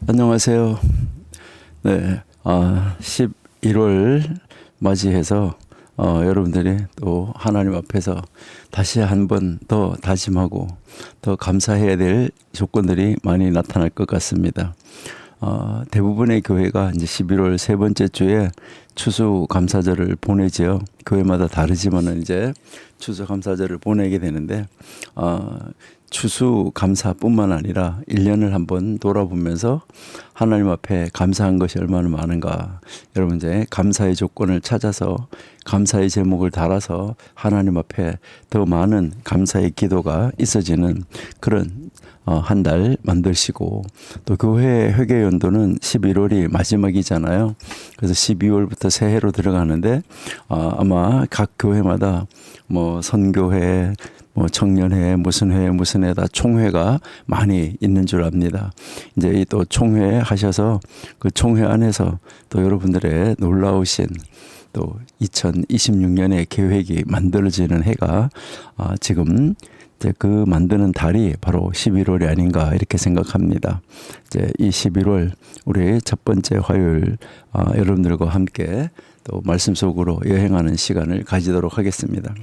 안녕하세요. 네, 11월 맞이해서 여러분들이 또 하나님 앞에서 다시 한번 더 다짐하고 더 감사해야 될 조건들이 많이 나타날 것 같습니다. 대부분의 교회가 이제 11월 세 번째 주에 추수감사절을 보내지요. 교회마다 다르지만은 이제 추수감사절을 보내게 되는데, 추수감사뿐만 아니라 1년을 한번 돌아보면서 하나님 앞에 감사한 것이 얼마나 많은가. 여러분 이제 감사의 조건을 찾아서 감사의 제목을 달아서 하나님 앞에 더 많은 감사의 기도가 있어지는 그런 한 달 만드시고, 또 교회 회개 연도는 11월이 마지막이잖아요. 그래서 12월부터 새해로 들어가는데, 아마 각 교회마다 뭐 선교회, 뭐 청년회, 무슨 회 다 총회가 많이 있는 줄 압니다. 이제 또 총회 하셔서 그 총회 안에서 또 여러분들의 놀라우신 또 2026년의 계획이 만들어지는 해가 지금 이제 그 만드는 달이 바로 11월이 아닌가 이렇게 생각합니다. 이제 이 11월 우리 첫 번째 화요일 여러분들과 함께 또 말씀 속으로 여행하는 시간을 가지도록 하겠습니다.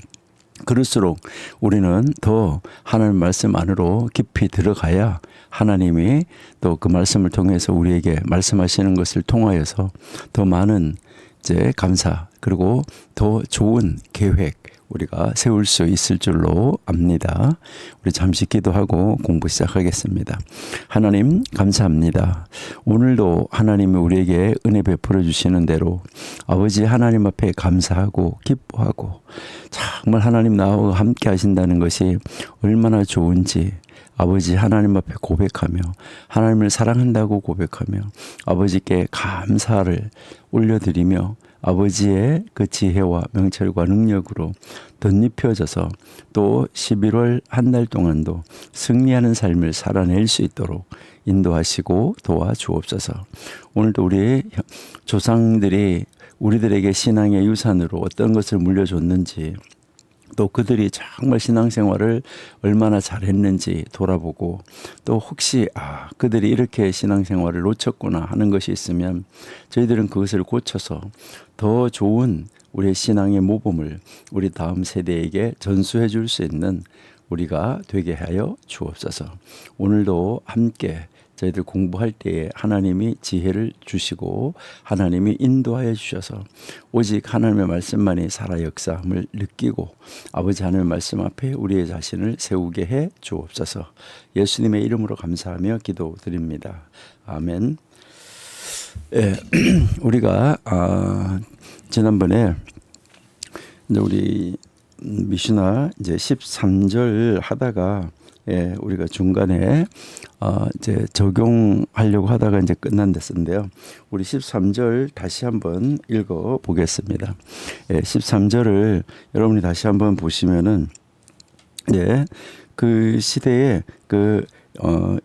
그럴수록 우리는 더 하나님 말씀 안으로 깊이 들어가야 하나님이 또 그 말씀을 통해서 우리에게 말씀하시는 것을 통하여서 더 많은 이제 감사 그리고 더 좋은 계획 우리가 세울 수 있을 줄로 압니다. 우리 잠시 기도하고 공부 시작하겠습니다. 하나님 감사합니다. 오늘도 하나님이 우리에게 은혜 베풀어 주시는 대로 아버지 하나님 앞에 감사하고 기뻐하고 정말 하나님 나와 함께 하신다는 것이 얼마나 좋은지 아버지 하나님 앞에 고백하며 하나님을 사랑한다고 고백하며 아버지께 감사를 올려드리며 아버지의 그 지혜와 명철과 능력으로 덧입혀져서 또 11월 한 달 동안도 승리하는 삶을 살아낼 수 있도록 인도하시고 도와주옵소서. 오늘도 우리 조상들이 우리들에게 신앙의 유산으로 어떤 것을 물려줬는지 또 그들이 정말 신앙생활을 얼마나 잘했는지 돌아보고 또 혹시 그들이 이렇게 신앙생활을 놓쳤구나 하는 것이 있으면 저희들은 그것을 고쳐서 더 좋은 우리의 신앙의 모범을 우리 다음 세대에게 전수해 줄 수 있는 우리가 되게 하여 주옵소서. 오늘도 함께 저희들 공부할 때에 하나님이 지혜를 주시고 하나님이 인도하여 주셔서 오직 하나님의 말씀만이 살아 역사함을 느끼고 아버지 하나님의 말씀 앞에 우리의 자신을 세우게 해 주옵소서. 예수님의 이름으로 감사하며 기도드립니다. 아멘. 예, 우리가 지난번에 이제 우리 미슈나 이제 13절 하다가 우리가 중간에 이제 적용하려고 하다가 이제 끝난 데서인데요. 우리 13절 다시 한번 읽어 보겠습니다. 13절을 여러분이 다시 한번 보시면은 그 시대에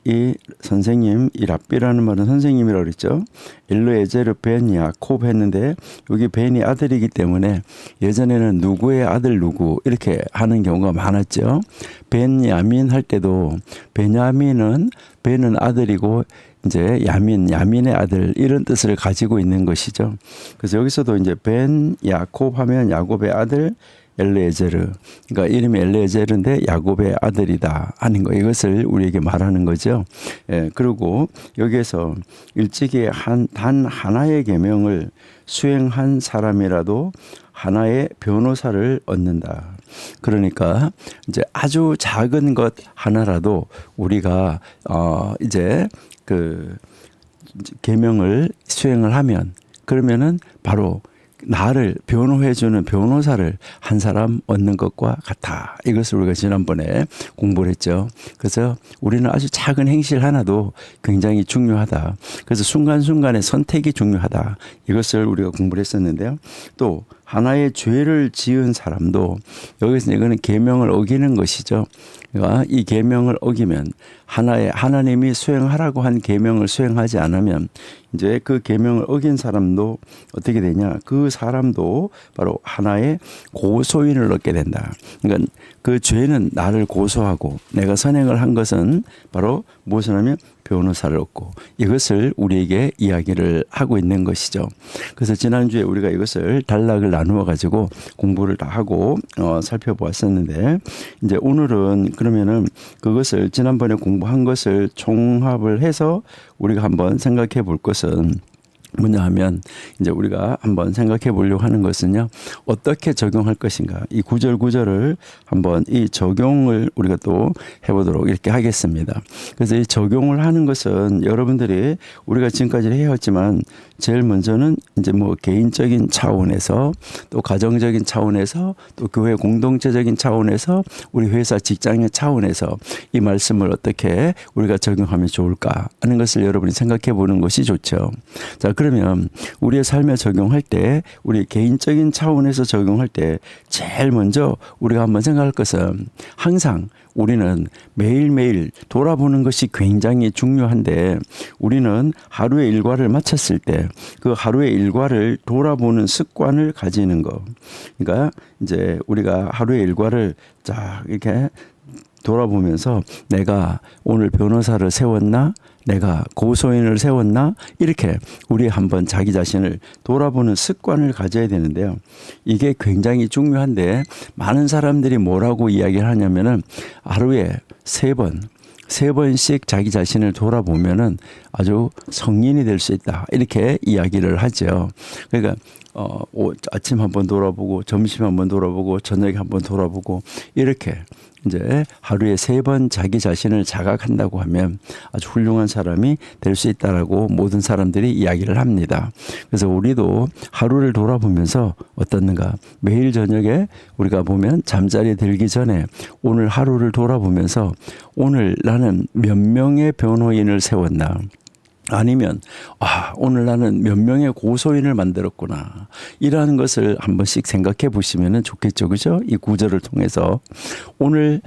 이 선생님, 이 랍비라는 말은 선생님이라고 그랬죠. 엘르에제르 벤 야콥 했는데 여기 벤이 아들이기 때문에 예전에는 누구의 아들 누구 이렇게 하는 경우가 많았죠. 벤야민 할 때도 벤야민은 벤은 아들이고 이제 야민의 아들 이런 뜻을 가지고 있는 것이죠. 그래서 여기서도 이제 벤 야콥 하면 야곱의 아들 엘르에제르, 그러니까 이름이 엘르에제르인데 야곱의 아들이다 하는 거, 이것을 우리에게 말하는 거죠. 그리고 여기에서 일찍이 단 하나의 계명을 수행한 사람이라도 하나의 변호사를 얻는다. 그러니까 이제 아주 작은 것 하나라도 우리가 이제 그 계명을 수행을 하면 그러면은 바로 나를 변호해주는 변호사를 한 사람 얻는 것과 같아. 이것을 우리가 지난번에 공부를 했죠. 그래서 우리는 아주 작은 행실 하나도 굉장히 중요하다. 그래서 순간순간의 선택이 중요하다. 이것을 우리가 공부를 했었는데요. 또 하나의 죄를 지은 사람도 여기서 이거는 계명을 어기는 것이죠. 그러니까 이 계명을 어기면 하나님이 수행하라고 한 계명을 수행하지 않으면 이제 그 계명을 어긴 사람도 어떻게 되냐? 그 사람도 바로 하나의 고소인을 얻게 된다. 그러니까 그 죄는 나를 고소하고 내가 선행을 한 것은 바로 무엇을 하면 변호사를 얻고 이것을 우리에게 이야기를 하고 있는 것이죠. 그래서 지난주에 우리가 이것을 단락을 나누어 가지고 공부를 다 하고 살펴보았었는데 이제 오늘은 그러면은 그것을 지난번에 공부한 것을 총합을 해서 우리가 한번 생각해 볼 것은 뭐냐 하면 이제 우리가 한번 생각해 보려고 하는 것은요. 어떻게 적용할 것인가. 이 구절을 한번 이 적용을 우리가 또 해보도록 이렇게 하겠습니다. 그래서 이 적용을 하는 것은 여러분들이 우리가 지금까지 해왔지만 제일 먼저는 이제 뭐 개인적인 차원에서 또 가정적인 차원에서 또 교회 공동체적인 차원에서 우리 회사 직장의 차원에서 이 말씀을 어떻게 우리가 적용하면 좋을까 하는 것을 여러분이 생각해 보는 것이 좋죠. 자, 그러면 우리의 삶에 적용할 때 우리 개인적인 차원에서 적용할 때 제일 먼저 우리가 한번 생각할 것은 항상 우리는 매일매일 돌아보는 것이 굉장히 중요한데 우리는 하루의 일과를 마쳤을 때 그 하루의 일과를 돌아보는 습관을 가지는 거. 그러니까 이제 우리가 하루의 일과를 쫙 이렇게 돌아보면서 내가 오늘 변호사를 세웠나? 내가 고소인을 세웠나? 이렇게 우리 한번 자기 자신을 돌아보는 습관을 가져야 되는데요. 이게 굉장히 중요한데 많은 사람들이 뭐라고 이야기를 하냐면은 하루에 세 번씩 자기 자신을 돌아보면은 아주 성인이 될 수 있다. 이렇게 이야기를 하죠. 그러니까 아침 한번 돌아보고 점심 한번 돌아보고 저녁에 한번 돌아보고 이렇게 이제 하루에 3번 자기 자신을 자각한다고 하면 아주 훌륭한 사람이 될 수 있다라고 모든 사람들이 이야기를 합니다. 그래서 우리도 하루를 돌아보면서 어떻는가 매일 저녁에 우리가 보면 잠자리에 들기 전에 오늘 하루를 돌아보면서 오늘 나는 몇 명의 변호인을 세웠나 아니면 오늘 나는 몇 명의 고소인을 만들었구나 이라는 것을 한 번씩 생각해 보시면 좋겠죠. 그죠? 이 구절을 통해서 오늘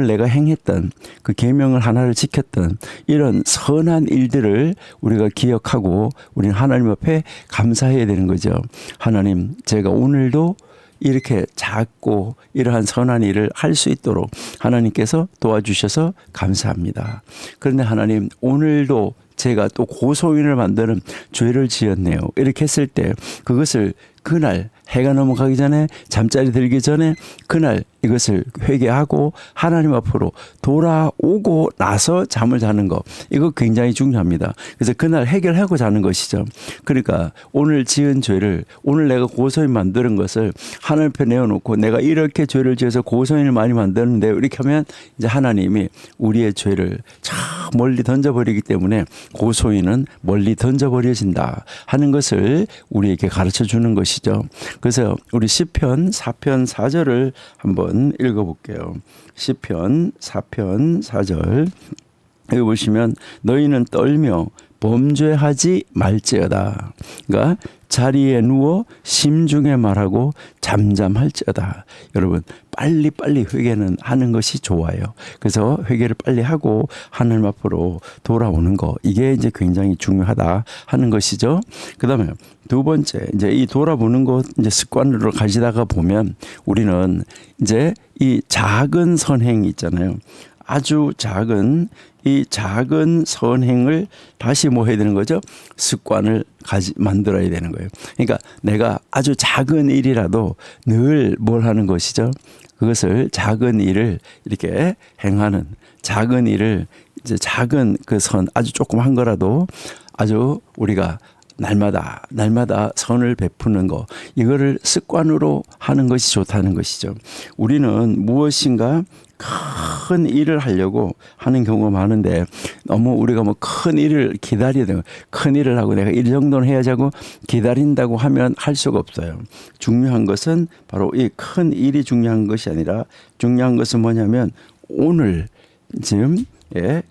내가 행했던 그 계명을 하나를 지켰던 이런 선한 일들을 우리가 기억하고 우리는 하나님 앞에 감사해야 되는 거죠. 하나님, 제가 오늘도 이렇게 작고 이러한 선한 일을 할 수 있도록 하나님께서 도와주셔서 감사합니다. 그런데 하나님, 오늘도 제가 또 고소인을 만드는 죄를 지었네요. 이렇게 했을 때 그것을 그날 해가 넘어가기 전에 잠자리 들기 전에 그날 이것을 회개하고 하나님 앞으로 돌아오고 나서 잠을 자는 거 이거 굉장히 중요합니다. 그래서 그날 해결하고 자는 것이죠. 그러니까 오늘 지은 죄를 오늘 내가 고소인 만드는 것을 하나님 앞에 내어놓고 내가 이렇게 죄를 지어서 고소인을 많이 만드는데 이렇게 하면 이제 하나님이 우리의 죄를 저 멀리 던져버리기 때문에 고소인은 멀리 던져버려진다 하는 것을 우리에게 가르쳐 주는 것이죠. 그래서 우리 시편 4편 4절을 한번 읽어볼게요. 시편 4편 4절 여기 보시면 너희는 떨며 범죄하지 말지어다. 그러니까 자리에 누워 심중에 말하고 잠잠할지어다. 여러분 빨리빨리 회개는 하는 것이 좋아요. 그래서 회개를 빨리 하고 하나님 앞으로 돌아오는 거 이게 이제 굉장히 중요하다 하는 것이죠. 그다음에 두 번째 이제 이 돌아보는 것 이제 습관으로 가지다가 보면 우리는 이제 이 작은 선행이 있잖아요. 아주 작은 이 작은 선행을 다시 뭐 해야 되는 거죠? 습관을 만들어야 되는 거예요. 그러니까 내가 아주 작은 일이라도 늘 뭘 하는 것이죠? 그것을 작은 일을 이렇게 행하는 작은 일을 이제 작은 그 선 아주 조그만 거라도 아주 우리가 날마다 선을 베푸는 거 이거를 습관으로 하는 것이 좋다는 것이죠. 우리는 무엇인가 큰 일을 하려고 하는 경우가 많은데 너무 우리가 뭐 큰 일을 기다려야 되고 큰 일을 하고 내가 이 정도는 해야지 하고 기다린다고 하면 할 수가 없어요. 중요한 것은 바로 이 큰 일이 중요한 것이 아니라 중요한 것은 뭐냐면 오늘 지금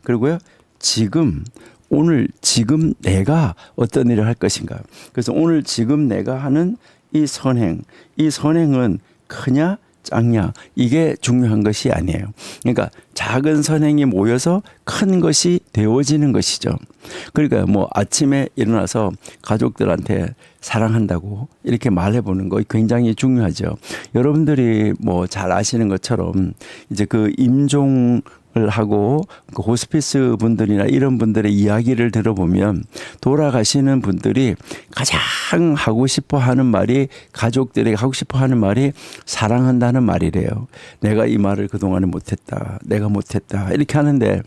그리고요 지금 오늘 지금 내가 어떤 일을 할 것인가. 그래서 오늘 지금 내가 하는 이 선행, 이 선행은 크냐 작냐 이게 중요한 것이 아니에요. 그러니까 작은 선행이 모여서 큰 것이 되어지는 것이죠. 그러니까 뭐 아침에 일어나서 가족들한테 사랑한다고 이렇게 말해보는 거 굉장히 중요하죠. 여러분들이 뭐 잘 아시는 것처럼 이제 그 임종을 하고 그 호스피스 분들이나 이런 분들의 이야기를 들어보면 돌아가시는 분들이 가장 하고 싶어 하는 말이, 가족들에게 하고 싶어 하는 말이 사랑한다는 말이래요. 내가 이 말을 그동안에 못했다, 내가 못했다 이렇게 하는데,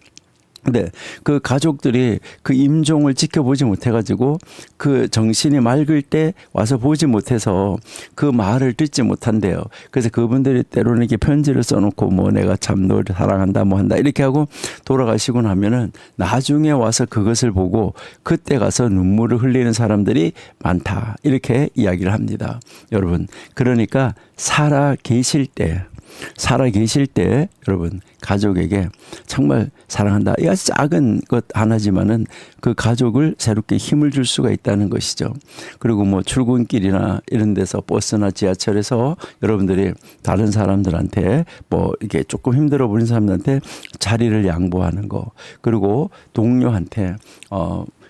근데 그 가족들이 그 임종을 지켜보지 못해가지고 그 정신이 맑을 때 와서 보지 못해서 그 말을 듣지 못한대요. 그래서 그분들이 때로는 이렇게 편지를 써놓고 뭐 내가 참 너를 사랑한다 뭐 한다 이렇게 하고 돌아가시고 나면은 나중에 와서 그것을 보고 그때 가서 눈물을 흘리는 사람들이 많다 이렇게 이야기를 합니다. 여러분, 그러니까 살아 계실 때 여러분 가족에게 정말 사랑한다. 이 아주 작은 것 하나지만은 그 가족을 새롭게 힘을 줄 수가 있다는 것이죠. 그리고 뭐 출근길이나 이런 데서 버스나 지하철에서 여러분들이 다른 사람들한테 뭐 이렇게 조금 힘들어 보이는 사람들한테 자리를 양보하는 거, 그리고 동료한테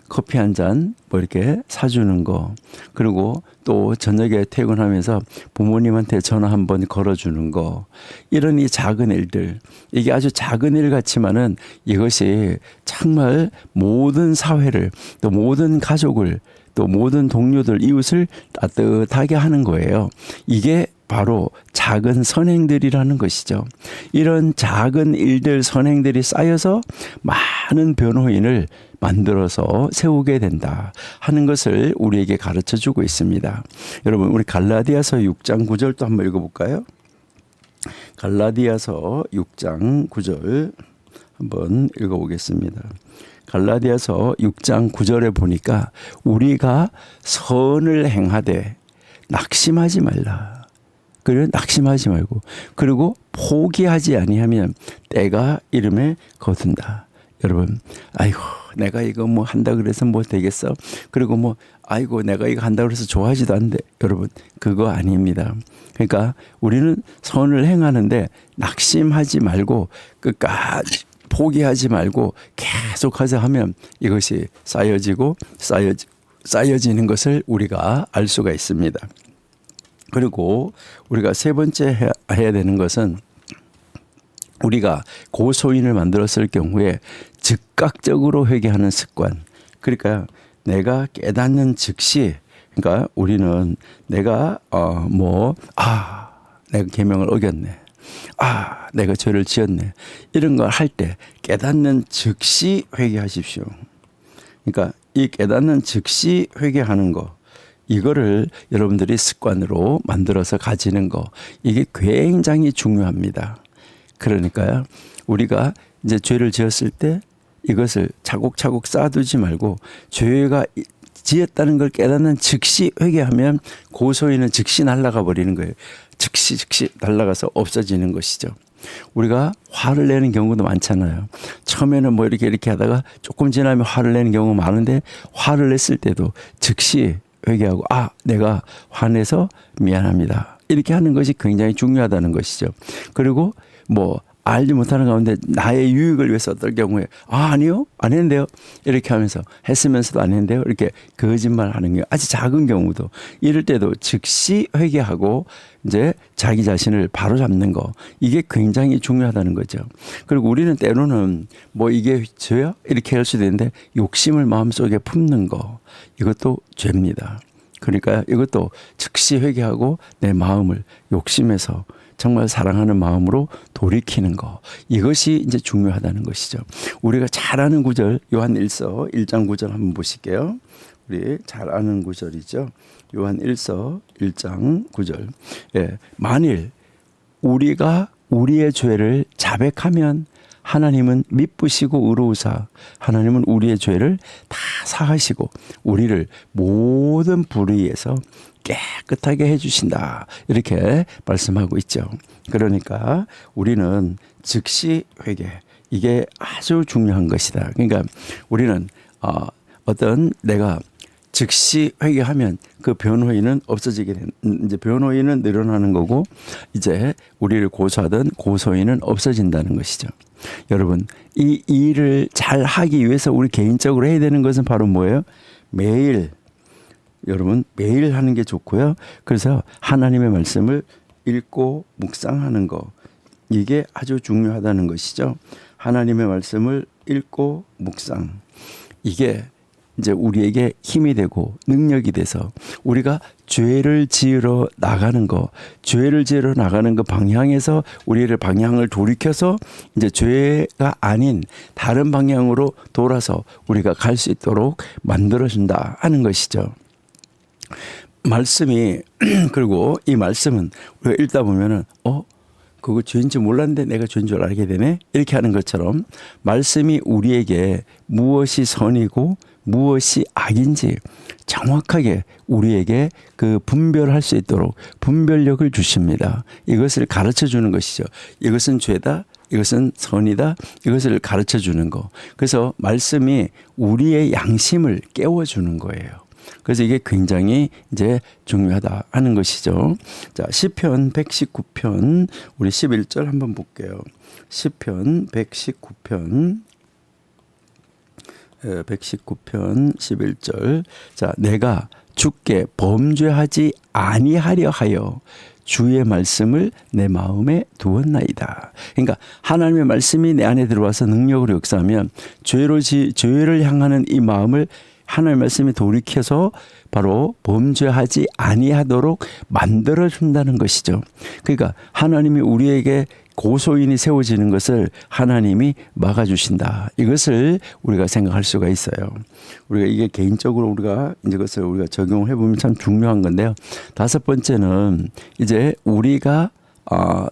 커피 한 잔 뭐 이렇게 사주는 거, 그리고 또 저녁에 퇴근하면서 부모님한테 전화 한번 걸어주는 거, 이런 이 작은 일들, 이게 아주 작은 일 같지만은 이것이 정말 모든 사회를, 또 모든 가족을, 또 모든 동료들, 이웃을 따뜻하게 하는 거예요. 이게 바로 작은 선행들이라는 것이죠. 이런 작은 일들, 선행들이 쌓여서 많은 변호인을 만들어서 세우게 된다 하는 것을 우리에게 가르쳐 주고 있습니다. 여러분, 우리 갈라디아서 6장 9절도 한번 읽어볼까요? 갈라디아서 6장 9절 한번 읽어보겠습니다. 갈라디아서 6장 9절에 보니까 우리가 선을 행하되 낙심하지 말라. 그리고 낙심하지 말고, 그리고 포기하지 아니하면 때가 이름에 거둔다. 여러분, 아이고 내가 이거 뭐 한다 그래서 뭐 되겠어? 그리고 뭐 아이고 내가 이거 한다 그래서 좋아하지도 않는데, 여러분 그거 아닙니다. 그러니까 우리는 선을 행하는데 낙심하지 말고 끝까지 포기하지 말고 계속해서 하면 이것이 쌓여지는 것을 우리가 알 수가 있습니다. 그리고 우리가 세 번째 해야 되는 것은, 우리가 고소인을 만들었을 경우에 즉각적으로 회개하는 습관. 그러니까 내가 깨닫는 즉시, 그러니까 우리는 내가 내가 계명을 어겼네, 내가 죄를 지었네, 이런 걸 할 때 깨닫는 즉시 회개하십시오. 그러니까 이 깨닫는 즉시 회개하는 거, 이거를 여러분들이 습관으로 만들어서 가지는 거, 이게 굉장히 중요합니다. 그러니까요, 우리가 이제 죄를 지었을 때 이것을 차곡차곡 쌓아두지 말고 죄가 지었다는 걸 깨닫는 즉시 회개하면 고소인은 즉시 날아가 버리는 거예요. 즉시 날아가서 없어지는 것이죠. 우리가 화를 내는 경우도 많잖아요. 처음에는 뭐 이렇게 하다가 조금 지나면 화를 내는 경우가 많은데, 화를 냈을 때도 즉시 회개하고 내가 화내서 미안합니다, 이렇게 하는 것이 굉장히 중요하다는 것이죠. 그리고 뭐 알지 못하는 가운데 나의 유익을 위해서 어떨 경우에 아니요 안 했는데요 이렇게 하면서 했으면서도 안 했는데요 이렇게 거짓말하는 게 아주 작은 경우도, 이럴 때도 즉시 회개하고 이제 자기 자신을 바로잡는 거, 이게 굉장히 중요하다는 거죠. 그리고 우리는 때로는 뭐 이게 죄야 이렇게 할 수도 있는데, 욕심을 마음속에 품는 거, 이것도 죄입니다. 그러니까 이것도 즉시 회개하고 내 마음을 욕심에서 정말 사랑하는 마음으로 돌이키는 거, 이것이 이제 중요하다는 것이죠. 우리가 잘 아는 구절, 요한 1서 1장 9절 한번 보실게요. 우리 잘 아는 구절이죠. 요한 1서 1장 9절. 예, 만일 우리가 우리의 죄를 자백하면 하나님은 미쁘시고 의로우사 하나님은 우리의 죄를 다 사하시고 우리를 모든 불의에서 깨끗하게 해주신다, 이렇게 말씀하고 있죠. 그러니까 우리는 즉시 회개, 이게 아주 중요한 것이다. 그러니까 우리는 내가 즉시 회개하면 그 변호인은 없어지게 된, 이제 변호인은 늘어나는 거고 이제 우리를 고소하던 고소인은 없어진다는 것이죠. 여러분, 이 일을 잘 하기 위해서 우리 개인적으로 해야 되는 것은 바로 뭐예요? 매일, 여러분, 매일 하는 게 좋고요. 그래서 하나님의 말씀을 읽고 묵상하는 거, 이게 아주 중요하다는 것이죠. 하나님의 말씀을 읽고 묵상, 이게 이제 우리에게 힘이 되고 능력이 돼서 우리가 죄를 지으러 나가는 거, 죄를 지으러 나가는 그 방향에서 우리를 방향을 돌이켜서 이제 죄가 아닌 다른 방향으로 돌아서 우리가 갈 수 있도록 만들어준다 하는 것이죠. 말씀이 그리고 이 말씀은 우리가 읽다 보면은 그거 죄인지 몰랐는데 내가 죄인 줄 알게 되네, 이렇게 하는 것처럼 말씀이 우리에게 무엇이 선이고 무엇이 악인지 정확하게 우리에게 그 분별할 수 있도록 분별력을 주십니다. 이것을 가르쳐 주는 것이죠. 이것은 죄다, 이것은 선이다, 이것을 가르쳐 주는 거. 그래서 말씀이 우리의 양심을 깨워주는 거예요. 그래서 이게 굉장히 이제 중요하다 하는 것이죠. 자, 시편 119편 우리 11절 한번 볼게요. 시편 119편 11절. 자, 내가 주께 범죄하지 아니하려 하여 주의 말씀을 내 마음에 두었나이다. 그러니까 하나님의 말씀이 내 안에 들어와서 능력으로 역사하면 죄를 향하는 이 마음을 하나님의 말씀이 돌이켜서 바로 범죄하지 아니하도록 만들어준다는 것이죠. 그러니까 하나님이 우리에게 고소인이 세워지는 것을 하나님이 막아주신다. 이것을 우리가 생각할 수가 있어요. 우리가 이게 개인적으로 우리가 이것을 우리가 적용을 해보면 참 중요한 건데요. 다섯 번째는 이제 우리가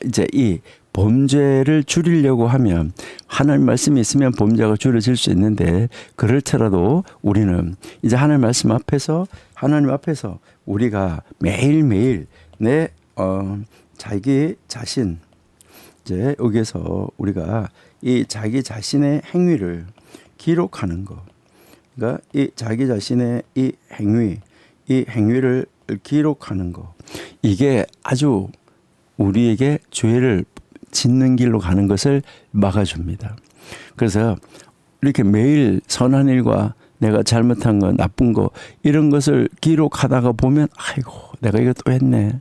이제 이 범죄를 줄이려고 하면 하나님 말씀이 있으면 범죄가 줄어질 수 있는데 그럴지라도 우리는 이제 하나님 말씀 앞에서 하나님 앞에서 우리가 매일매일 내 자기 자신 이제 여기에서 우리가 이 자기 자신의 행위를 기록하는 거, 그러니까 이 자기 자신의 이 행위를 기록하는 거, 이게 아주 우리에게 죄를 짓는 길로 가는 것을 막아줍니다. 그래서 이렇게 매일 선한 일과 내가 잘못한 거, 나쁜 거, 이런 것을 기록하다가 보면 아이고 내가 이거 또 했네,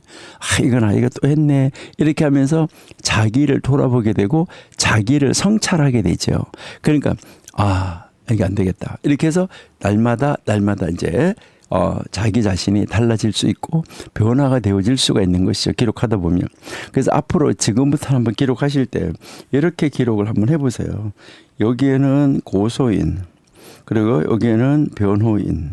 이거 또 했네, 이렇게 하면서 자기를 돌아보게 되고 자기를 성찰하게 되죠. 그러니까 이게 안 되겠다, 이렇게 해서 날마다 이제 자기 자신이 달라질 수 있고 변화가 되어질 수가 있는 것이죠. 기록하다 보면. 그래서 앞으로 지금부터 한번 기록하실 때 이렇게 기록을 한번 해보세요. 여기에는 고소인, 그리고 여기에는 변호인,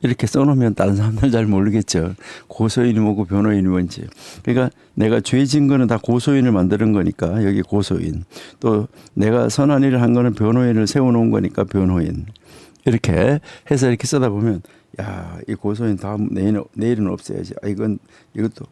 이렇게 써놓으면 다른 사람들 잘 모르겠죠. 고소인이 뭐고 변호인이 뭔지. 그러니까 내가 죄 진 거는 다 고소인을 만드는 거니까 여기 고소인, 또 내가 선한 일을 한 거는 변호인을 세워놓은 거니까 변호인, 이렇게 해서 이렇게 쓰다 보면 이 고소인 다음 내일은 없애야지. 이것도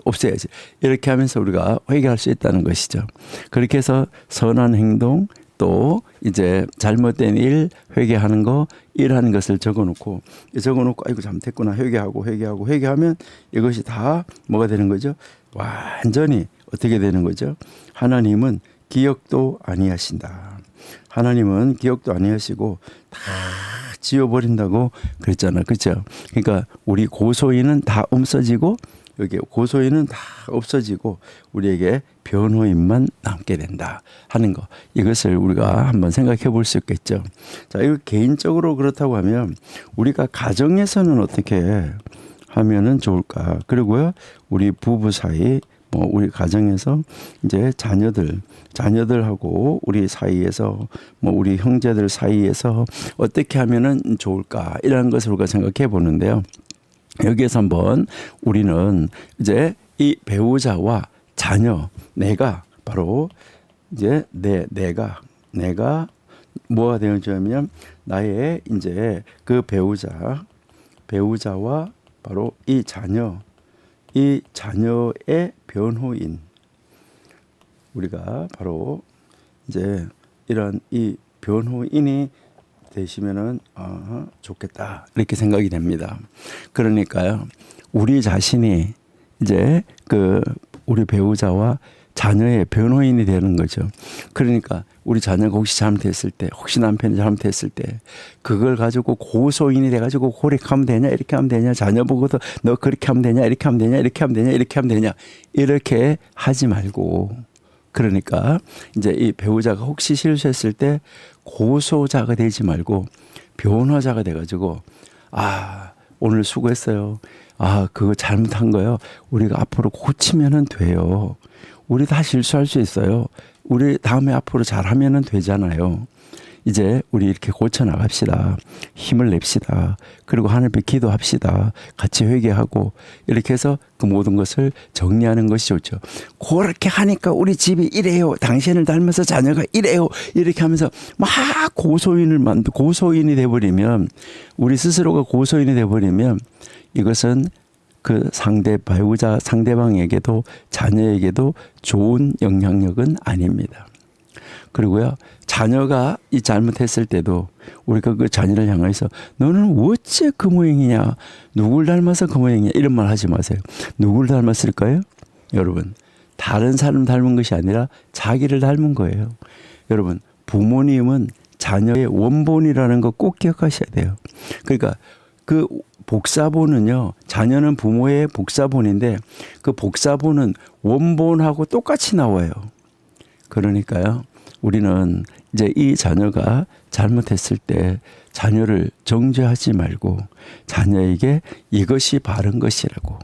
없애야지. 이렇게 하면서 우리가 회개할 수 있다는 것이죠. 그렇게 해서 선한 행동, 또 이제 잘못된 일 회개하는 거, 일하는 것을 적어놓고 아이고 잘못했구나 회개하면 이것이 다 뭐가 되는 거죠? 완전히 어떻게 되는 거죠? 하나님은 기억도 아니하신다. 하나님은 기억도 아니하시고 다 지워버린다고 그랬잖아. 그렇죠? 그러니까 우리 고소인은 다 없어지고 여기 고소인은 다 없어지고 우리에게 변호인만 남게 된다 하는 거, 이것을 우리가 한번 생각해 볼 수 있겠죠. 자, 이거 개인적으로 그렇다고 하면 우리가 가정에서는 어떻게 하면은 좋을까? 그리고요, 우리 부부 사이, 우리 가정에서 이제 자녀들하고 우리 사이에서 우리 형제들 사이에서 어떻게 하면은 좋을까? 이런 것을 우리가 생각해 보는데요. 여기에서 한번 우리는 이제 이 배우자와 자녀, 내가 바로 이제 내가 뭐가 되어지냐면 나의 이제 그 배우자와 바로 이 자녀의 변호인, 우리가 바로 이제 이런 이 변호인이 되시면은 좋겠다 이렇게 생각이 됩니다. 그러니까요, 우리 자신이 이제 우리 배우자와 자녀의 변호인이 되는 거죠. 그러니까 우리 자녀가 혹시 잘못했을 때, 혹시 남편이 잘못했을 때 그걸 가지고 고소인이 돼가지고 그렇게 하면 되냐, 이렇게 하면 되냐, 자녀 보고도 너 그렇게 하면 되냐, 이렇게 하면 되냐, 이렇게 하면 되냐, 이렇게 하면 되냐, 이렇게 하지 말고, 그러니까 이제 이 배우자가 혹시 실수했을 때 고소자가 되지 말고 변호자가 돼가지고, 오늘 수고했어요. 그거 잘못한 거요. 우리가 앞으로 고치면은 돼요. 우리 다 실수할 수 있어요. 우리 다음에 앞으로 잘하면은 되잖아요. 이제 우리 이렇게 고쳐나갑시다. 힘을 냅시다. 그리고 하늘께 기도합시다. 같이 회개하고 이렇게 해서 그 모든 것을 정리하는 것이 좋죠. 그렇게 하니까 우리 집이 이래요. 당신을 닮아서 자녀가 이래요. 이렇게 하면서 막 고소인이 돼버리면, 우리 스스로가 고소인이 돼버리면 이것은 그 배우자 상대방에게도 자녀에게도 좋은 영향력은 아닙니다. 그리고요, 자녀가 이 잘못했을 때도 우리가 그 자녀를 향해서 너는 어째 그 모양이냐, 누굴 닮아서 그 모양이냐, 이런 말 하지 마세요. 누굴 닮았을까요? 여러분, 다른 사람 닮은 것이 아니라 자기를 닮은 거예요. 여러분, 부모님은 자녀의 원본이라는 거 꼭 기억하셔야 돼요. 그러니까 그 복사본은요, 자녀는 부모의 복사본인데 그 복사본은 원본하고 똑같이 나와요. 그러니까요, 우리는 이제 이 자녀가 잘못했을 때 자녀를 정죄하지 말고 자녀에게 이것이 바른 것이라고,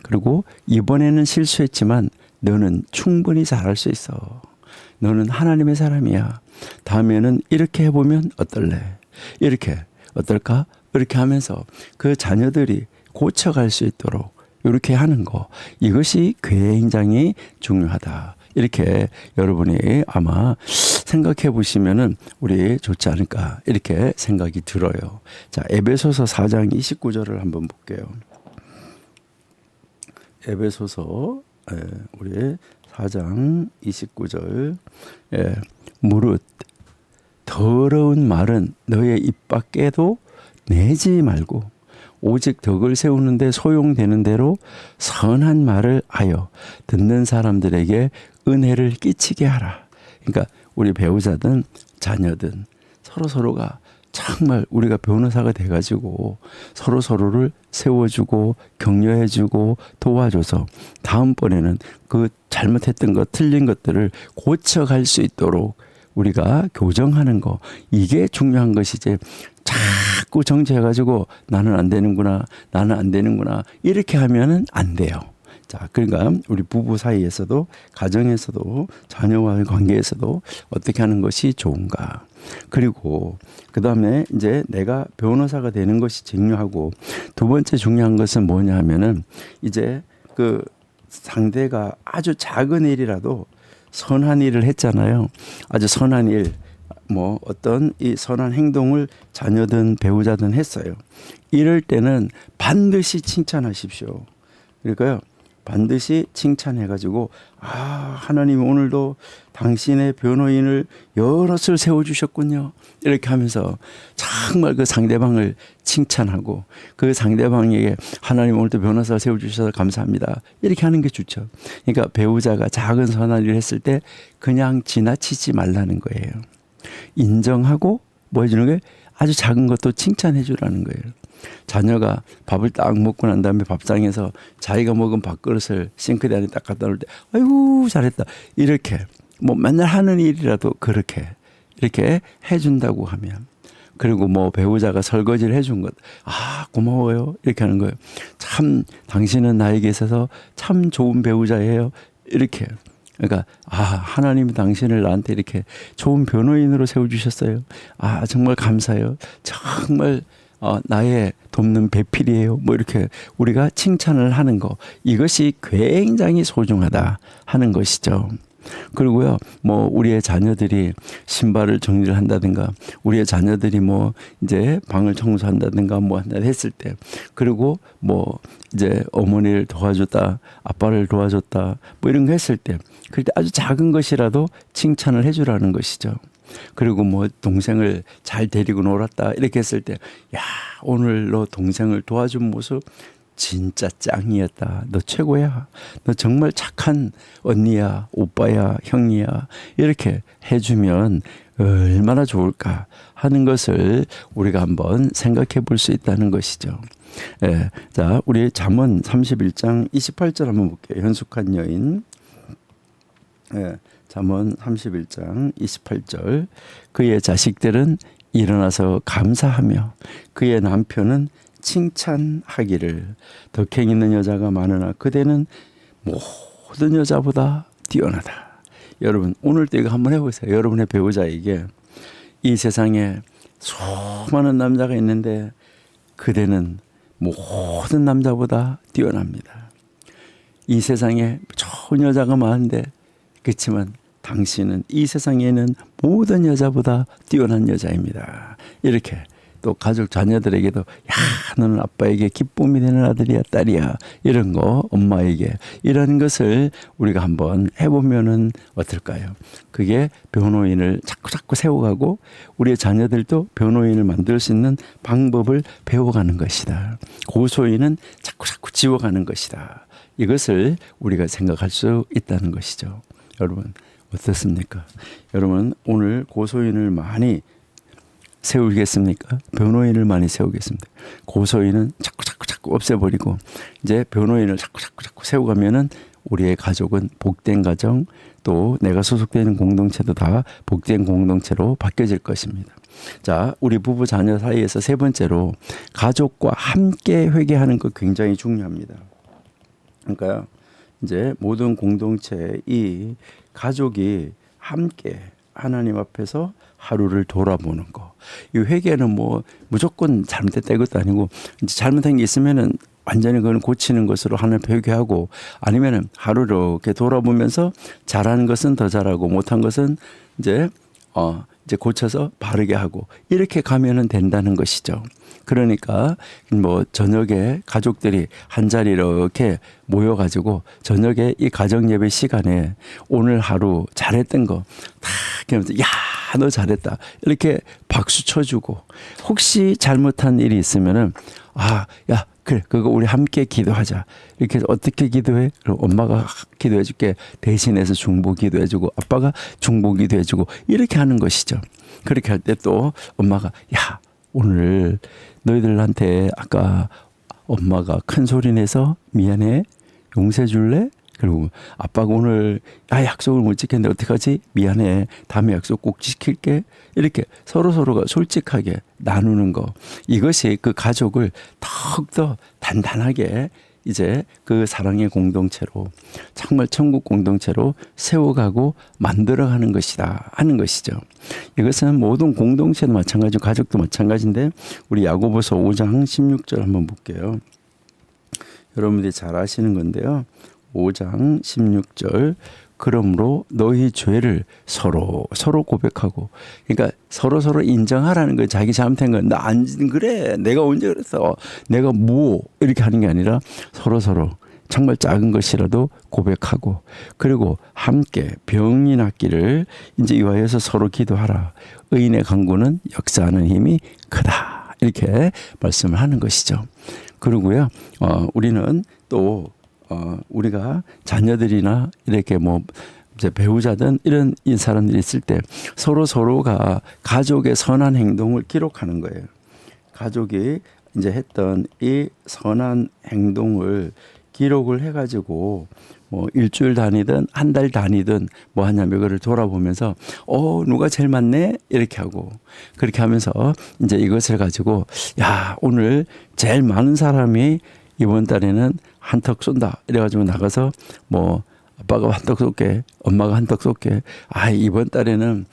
그리고 이번에는 실수했지만 너는 충분히 잘할 수 있어. 너는 하나님의 사람이야. 다음에는 이렇게 해보면 어떨래? 이렇게 어떨까? 이렇게 하면서 그 자녀들이 고쳐갈 수 있도록 이렇게 하는 거, 이것이 굉장히 중요하다. 이렇게 여러분이 아마 생각해 보시면은 우리 좋지 않을까, 이렇게 생각이 들어요. 자, 에베소서 4장 29절을 한번 볼게요. 에베소서 우리 4장 29절. 무릇 더러운 말은 너의 입 밖에도 내지 말고 오직 덕을 세우는데 소용되는 대로 선한 말을 하여 듣는 사람들에게 은혜를 끼치게 하라. 그러니까 우리 배우자든 자녀든 서로가 정말 우리가 변호사가 돼가지고 서로를 세워주고 격려해주고 도와줘서 다음번에는 그 잘못했던 것, 틀린 것들을 고쳐갈 수 있도록 우리가 교정하는 거, 이게 중요한 것이지, 자꾸 정죄해가지고 나는 안 되는구나 이렇게 하면은 안 돼요. 자, 그러니까 우리 부부 사이에서도, 가정에서도, 자녀와의 관계에서도 어떻게 하는 것이 좋은가. 그리고 그 다음에 이제 내가 변호사가 되는 것이 중요하고, 두 번째 중요한 것은 뭐냐 하면은, 이제 그 상대가 아주 작은 일이라도 선한 일을 했잖아요. 아주 선한 일, 어떤 이 선한 행동을 자녀든 배우자든 했어요. 이럴 때는 반드시 칭찬하십시오. 그러니까요, 반드시 칭찬해가지고, 하나님 오늘도 당신의 변호인을 여럿을 세워주셨군요. 이렇게 하면서 정말 그 상대방을 칭찬하고, 그 상대방에게 하나님 오늘도 변호사를 세워주셔서 감사합니다. 이렇게 하는 게 좋죠. 그러니까 배우자가 작은 선한 일을 했을 때 그냥 지나치지 말라는 거예요. 인정하고 뭐 해주는 거예요? 아주 작은 것도 칭찬해 주라는 거예요. 자녀가 밥을 딱 먹고 난 다음에 밥상에서 자기가 먹은 밥그릇을 싱크대 안에 딱 갖다 놓을 때 아이고 잘했다, 이렇게 맨날 하는 일이라도 그렇게 이렇게 해준다고 하면, 그리고 배우자가 설거지를 해준 것, 고마워요, 이렇게 하는 거예요. 참 당신은 나에게 있어서 참 좋은 배우자예요, 이렇게. 그러니까 하나님이 당신을 나한테 이렇게 좋은 변호인으로 세워주셨어요. 정말 감사해요. 정말 나의 돕는 배필이에요. 이렇게 우리가 칭찬을 하는 거, 이것이 굉장히 소중하다 하는 것이죠. 그리고요, 우리의 자녀들이 신발을 정리를 한다든가, 우리의 자녀들이 이제 방을 청소한다든가 한다 했을 때, 그리고 이제 어머니를 도와줬다, 아빠를 도와줬다, 이런 거 했을 때, 그럴 때 아주 작은 것이라도 칭찬을 해주라는 것이죠. 그리고 뭐 동생을 잘 데리고 놀았다 이렇게 했을 때, 야, 오늘 너 동생을 도와준 모습 진짜 짱이었다. 너 최고야. 너 정말 착한 언니야, 오빠야, 형이야. 이렇게 해주면 얼마나 좋을까 하는 것을 우리가 한번 생각해 볼 수 있다는 것이죠. 예. 자, 우리 잠언 31장 28절 한번 볼게요. 현숙한 여인. 예. 잠언 31장 28절. 그의 자식들은 일어나서 감사하며 그의 남편은 칭찬하기를. 덕행 있는 여자가 많으나 그대는 모든 여자보다 뛰어나다. 여러분, 오늘도 이거 한번 해보세요. 여러분의 배우자에게 이 세상에 수많은 남자가 있는데 그대는 모든 남자보다 뛰어납니다. 이 세상에 좋은 여자가 많은데 그렇지만 당신은 이 세상에는 모든 여자보다 뛰어난 여자입니다. 이렇게 또 가족 자녀들에게도, 야, 너는 아빠에게 기쁨이 되는 아들이야, 딸이야, 이런 거 엄마에게, 이런 것을 우리가 한번 해보면은 어떨까요? 그게 변호인을 자꾸 세워가고 우리의 자녀들도 변호인을 만들 수 있는 방법을 배워가는 것이다. 고소인은 자꾸 지워가는 것이다. 이것을 우리가 생각할 수 있다는 것이죠. 여러분 어떻습니까? 여러분 오늘 고소인을 많이 세우겠습니까? 변호인을 많이 세우겠습니다. 고소인은 자꾸 없애버리고 이제 변호인을 자꾸 세워가면은 우리의 가족은 복된 가정, 또 내가 소속되는 공동체도 다 복된 공동체로 바뀌어질 것입니다. 자, 우리 부부 자녀 사이에서 세 번째로 가족과 함께 회개하는 것 굉장히 중요합니다. 그러니까 이제 모든 공동체 이 가족이 함께 하나님 앞에서 하루를 돌아보는 거. 이 회개는 뭐 무조건 잘못됐다 이것도 아니고 이제 잘못한 게 있으면은 완전히 그건 고치는 것으로 하나님 회개하고, 아니면은 하루를 이렇게 돌아보면서 잘하는 것은 더 잘하고 못한 것은 이제 고쳐서 바르게 하고 이렇게 가면은 된다는 것이죠. 그러니까 뭐 저녁에 가족들이 한 자리에 이렇게 모여가지고 저녁에 이 가정 예배 시간에 오늘 하루 잘했던 거 다 그러면서, 야, 너 잘했다 이렇게 박수 쳐주고, 혹시 잘못한 일이 있으면은, 야, 그래, 그거 우리 함께 기도하자. 이렇게 해서 어떻게 기도해? 그럼 엄마가 기도해줄게. 대신해서 중보 기도해주고, 아빠가 중보 기도해주고, 이렇게 하는 것이죠. 그렇게 할 때 또 엄마가, 야, 오늘 너희들한테 아까 엄마가 큰 소리 내서 미안해, 용서해 줄래? 그리고 아빠가 오늘 약속을 못 지켰는데 어떡하지? 미안해, 다음에 약속 꼭 지킬게. 이렇게 서로가 솔직하게 나누는 거, 이것이 그 가족을 더욱더 단단하게 이제 그 사랑의 공동체로, 정말 천국 공동체로 세워가고 만들어가는 것이다 하는 것이죠. 이것은 모든 공동체도 마찬가지고 가족도 마찬가지인데, 우리 야고보서 5장 16절 한번 볼게요. 여러분들이 잘 아시는 건데요. 5장 16절. 그러므로 너희 죄를 서로 고백하고, 그러니까 서로 인정하라는 거예요. 자기 잘못한 건, 나 안 그래, 내가 언제 그랬어, 내가 뭐, 이렇게 하는 게 아니라 서로 정말 작은 것이라도 고백하고, 그리고 함께 병이 낫기를 이제 이와여서 서로 기도하라. 의인의 간구는 역사하는 힘이 크다. 이렇게 말씀을 하는 것이죠. 그리고요, 우리는 또 우리가 자녀들이나 이렇게 뭐 이제 배우자든 이런 사람들이 있을 때 서로가 가족의 선한 행동을 기록하는 거예요. 가족이 이제 했던 이 선한 행동을 기록을 해가지고 뭐 일주일 단위든 한 달 단위든 뭐 하냐면 이거를 돌아보면서 누가 제일 많네 이렇게 하고, 그렇게 하면서 이제 이것을 가지고, 야, 오늘 제일 많은 사람이 이번 달에는 한턱 쏜다 이래가지고 나가서 뭐 아빠가 한턱 쏠게, 엄마가 한턱 쏠게, 이번 달에는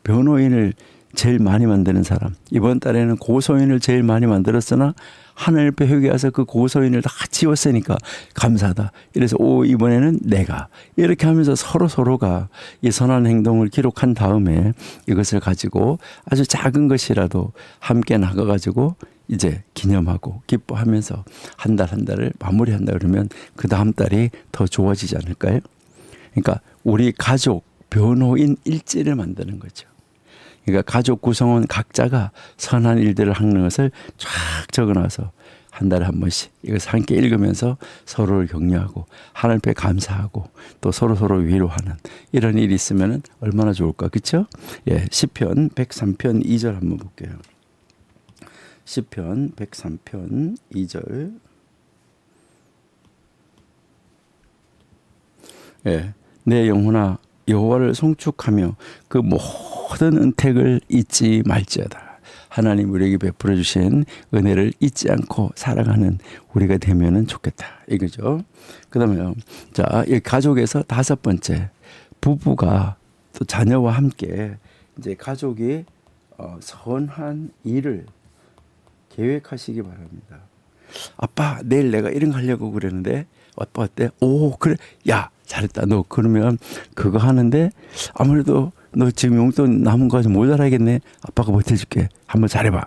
변호인을 제일 많이 만드는 사람, 이번 달에는 고소인을 제일 많이 만들었으나 하늘 앞에 회개해서 그 고소인을 다 지웠으니까 감사하다. 이래서 이번에는 내가, 이렇게 하면서 서로가 이 선한 행동을 기록한 다음에 이것을 가지고 아주 작은 것이라도 함께 나가가지고 이제 기념하고 기뻐하면서 한 달을 마무리한다 그러면 그 다음 달이 더 좋아지지 않을까요? 그러니까 우리 가족 변호인 일지를 만드는 거죠. 그러니까 가족 구성원 각자가 선한 일들을 하는 것을 쫙 적어놔서 한 달에 한 번씩 이것을 함께 읽으면서 서로를 격려하고 하나님 앞에 감사하고 또 서로 위로하는 이런 일이 있으면 얼마나 좋을까, 그렇죠? 예, 시편 103편 2절 한번 볼게요. 시편 103편 2절. 예, 내 영혼아 여호와를 송축하며 그 모든 은택을 잊지 말지어다. 하나님 우리에게 베풀어 주신 은혜를 잊지 않고 살아가는 우리가 되면은 좋겠다, 이거죠. 그다음에요. 자, 이 가족에서 다섯 번째, 부부가 또 자녀와 함께 이제 가족이 선한 일을 계획하시기 바랍니다. 아빠 내일 내가 이런 거 하려고 그랬는데 아빠 어때? 오 그래, 야 잘했다. 너 그러면 그거 하는데 아무래도 너 지금 용돈 남은 거 모자라겠네. 아빠가 보태줄게. 한번 잘해봐.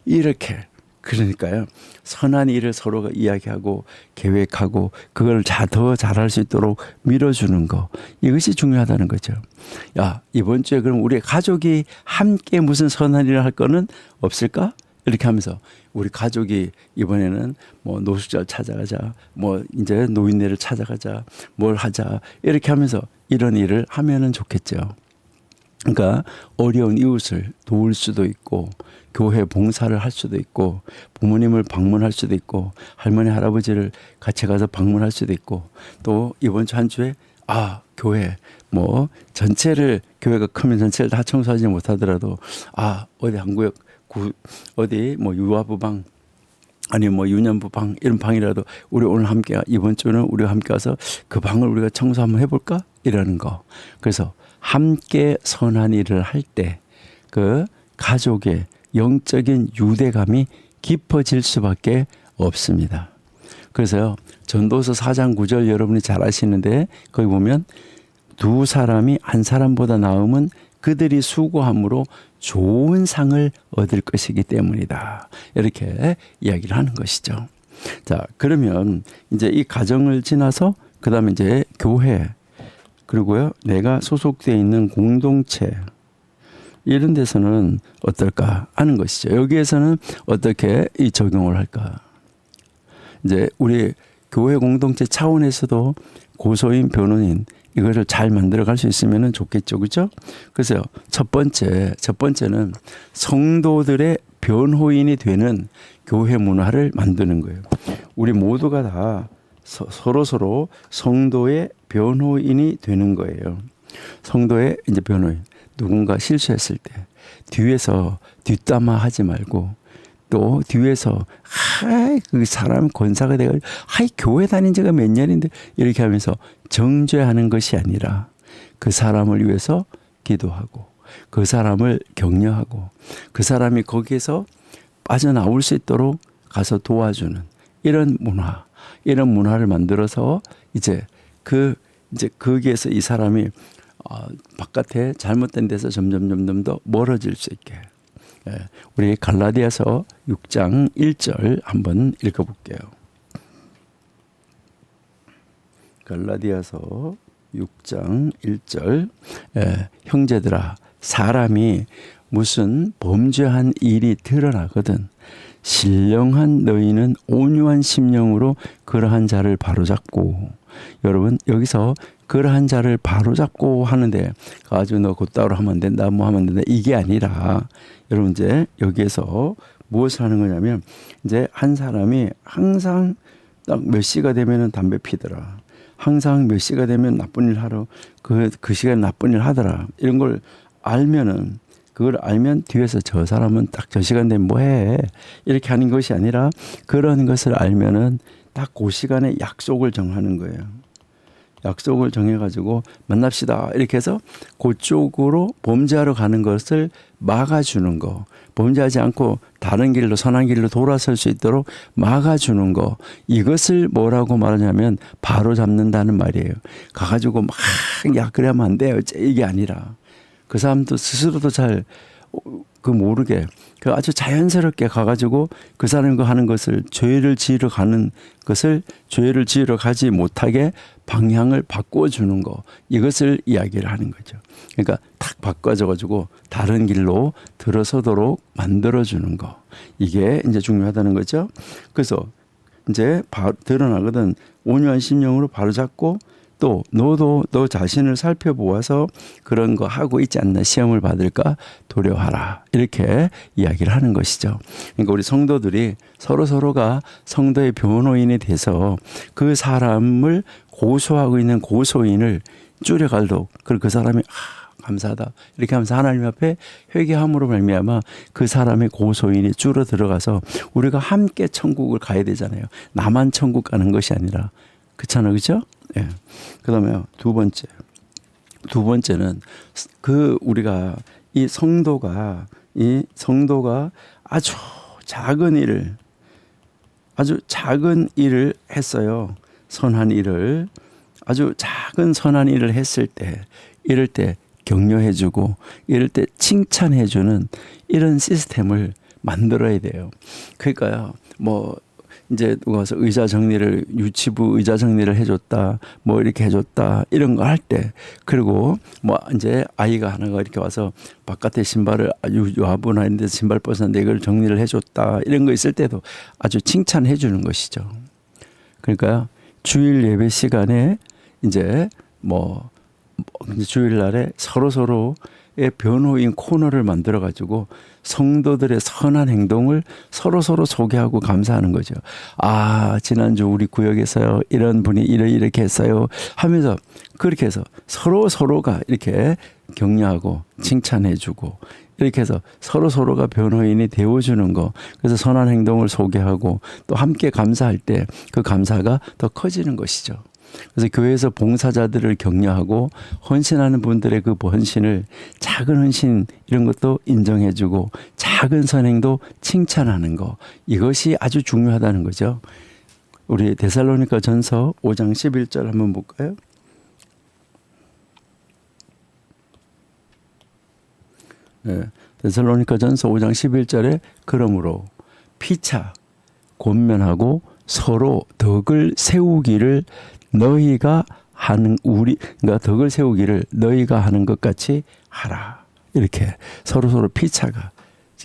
이렇게. 그러니까요. 선한 일을 서로가 이야기하고 계획하고 그걸 더 잘할 수 있도록 밀어주는 거. 이것이 중요하다는 거죠. 야, 이번 주에 그럼 우리 가족이 함께 무슨 선한 일을 할 거는 없을까? 이렇게 하면서 우리 가족이 이번에는 뭐 노숙자를 찾아가자, 뭐 이제 노인네를 찾아가자, 뭘 하자, 이렇게 하면서 이런 일을 하면은 좋겠죠. 그러니까 어려운 이웃을 도울 수도 있고 교회 봉사를 할 수도 있고 부모님을 방문할 수도 있고 할머니 할아버지를 같이 가서 방문할 수도 있고 또 이번 주 한 주에 교회 뭐 전체를 교회가 크면 전체를 다 청소하지 못하더라도 어디 한 구역 어디 뭐 유아부방 아니면 뭐 유년부방 이런 방이라도 우리 오늘 함께 이번 주는 우리가 함께 가서 그 방을 우리가 청소 한번 해볼까 이러는 거. 그래서 함께 선한 일을 할 때 그 가족의 영적인 유대감이 깊어질 수밖에 없습니다. 그래서요 전도서 4장 9절 여러분이 잘 아시는데 거기 보면 두 사람이 한 사람보다 나음은 그들이 수고함으로 좋은 상을 얻을 것이기 때문이다. 이렇게 이야기를 하는 것이죠. 자, 그러면 이제 이 가정을 지나서 그 다음에 이제 교회 그리고요 내가 소속되어 있는 공동체 이런 데서는 어떨까 하는 것이죠. 여기에서는 어떻게 이 적용을 할까? 이제 우리 교회 공동체 차원에서도 고소인 변호인 이거를 잘 만들어 갈 수 있으면 좋겠죠. 그렇죠? 그래서 첫 번째는 성도들의 변호인이 되는 교회 문화를 만드는 거예요. 우리 모두가 다 서로 성도의 변호인이 되는 거예요. 성도의 이제 변호인. 누군가 실수했을 때 뒤에서 뒷담화 하지 말고 또 뒤에서 그 사람 권사가 돼가지고 교회 다닌 지가 몇 년인데 이렇게 하면서 정죄하는 것이 아니라 그 사람을 위해서 기도하고 그 사람을 격려하고 그 사람이 거기에서 빠져나올 수 있도록 가서 도와주는 이런 문화를 만들어서 이제 거기에서 이 사람이 바깥에 잘못된 데서 점점 더 멀어질 수 있게. 우리 갈라디아서 6장 1절 한번 읽어볼게요. 갈라디아서 6장 1절 형제들아 사람이 무슨 범죄한 일이 드러나거든 신령한 너희는 온유한 심령으로 그러한 자를 바로잡고 여러분 여기서 그러한 자를 바로잡고 하는데 아주 너 곧따로 하면 안 된다 뭐 하면 안 된다 이게 아니라 여러분 이제 여기에서 무엇을 하는 거냐면 이제 한 사람이 항상 딱 몇 시가 되면은 담배 피더라. 항상 몇 시가 되면 나쁜 일 하러 그 시간에 나쁜 일 하더라. 이런 걸 알면은 그걸 알면 뒤에서 저 사람은 딱 저 시간 되면 뭐 해. 이렇게 하는 것이 아니라 그런 것을 알면은 딱 그 시간에 약속을 정하는 거예요. 약속을 정해가지고 만납시다. 이렇게 해서 그쪽으로 범죄하러 가는 것을 막아주는 거. 범죄하지 않고 다른 길로 선한 길로 돌아설 수 있도록 막아주는 거. 이것을 뭐라고 말하냐면 바로 잡는다는 말이에요. 가가지고 막 야 그래 하면 안 돼요. 이게 아니라 그 사람도 스스로도 잘 그 모르게 그 아주 자연스럽게 가가지고 그 사람과 하는 것을 죄를 지으러 가는 것을 죄를 지으러 가지 못하게 방향을 바꿔주는 거, 이것을 이야기를 하는 거죠. 그러니까 탁 바꿔줘가지고 다른 길로 들어서도록 만들어주는 거, 이게 이제 중요하다는 거죠. 그래서 이제 드러나거든. 온유한 심령으로 바로잡고, 또 너도 너 자신을 살펴보아서 그런 거 하고 있지 않나, 시험을 받을까 두려워하라, 이렇게 이야기를 하는 것이죠. 그러니까 우리 성도들이 서로가 성도의 변호인이 돼서 그 사람을 고소하고 있는 고소인을 줄여가도록, 그리고 그 사람이 감사하다 이렇게 하면서 하나님 앞에 회개함으로 말미암아 그 사람의 고소인이 줄어들어가서 우리가 함께 천국을 가야 되잖아요. 나만 천국 가는 것이 아니라. 그렇잖아요, 그렇죠? 예. 그다음에 두 번째는 그 우리가 이 성도가 아주 작은 일을 했어요. 선한 일을, 아주 작은 선한 일을 했을 때, 이럴 때 격려해주고, 이럴 때 칭찬해주는 이런 시스템을 만들어야 돼요. 그러니까요, 뭐 이제 누가 와서 유치부 의자 정리를 해줬다, 뭐 이렇게 해줬다, 이런 거 할 때, 그리고 뭐 이제 아이가 하나가 이렇게 와서 바깥에 신발을 유아부나 이런 데서 신발 벗었는데 이걸 정리를 해줬다, 이런 거 있을 때도 아주 칭찬해 주는 것이죠. 그러니까 주일 예배 시간에 이제 주일날에 서로의 변호인 코너를 만들어 가지고 성도들의 선한 행동을 서로 소개하고 감사하는 거죠. 아, 지난주 우리 구역에서요, 이런 분이 이렇게 했어요 하면서, 그렇게 해서 서로가 이렇게 격려하고 칭찬해주고, 이렇게 해서 서로가 변호인이 되어주는 거. 그래서 선한 행동을 소개하고 또 함께 감사할 때 그 감사가 더 커지는 것이죠. 그래서 교회에서 봉사자들을 격려하고 헌신하는 분들의 그 헌신을, 작은 헌신 이런 것도 인정해주고 작은 선행도 칭찬하는 거, 이것이 아주 중요하다는 거죠. 우리 데살로니가 전서 5장 11절 한번 볼까요? 네, 데살로니가 전서 5장 11절에 그러므로 피차 권면하고 서로 덕을 세우기를 너희가 하는 그러니까 덕을 세우기를 너희가 하는 것 같이 하라. 이렇게 서로 피차가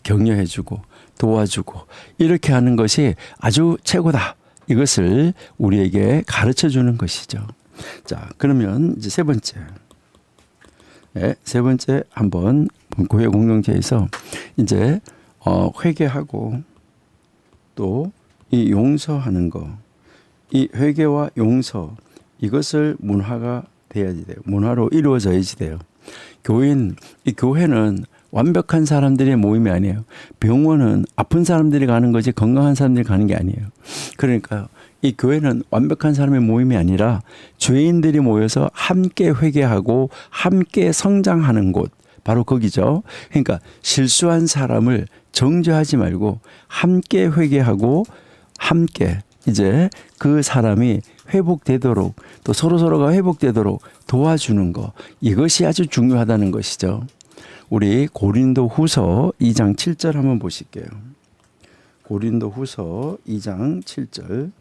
격려해주고 도와주고 이렇게 하는 것이 아주 최고다. 이것을 우리에게 가르쳐 주는 것이죠. 자, 그러면 이제 세 번째 한번 교회 공동체에서 이제 회개하고 또 이 용서하는 거, 이 회개와 용서, 이것을 문화가 돼야지 돼요. 문화로 이루어져야지 돼요. 이 교회는 완벽한 사람들의 모임이 아니에요. 병원은 아픈 사람들이 가는 거지 건강한 사람들이 가는 게 아니에요. 그러니까 이 교회는 완벽한 사람의 모임이 아니라 죄인들이 모여서 함께 회개하고 함께 성장하는 곳, 바로 거기죠. 그러니까 실수한 사람을 정죄하지 말고 함께 회개하고 함께 이제 그 사람이 회복되도록, 또 서로가 회복되도록 도와주는 거, 이것이 아주 중요하다는 것이죠. 우리 고린도후서 2장 7절 한번 보실게요. 고린도후서 2장 7절.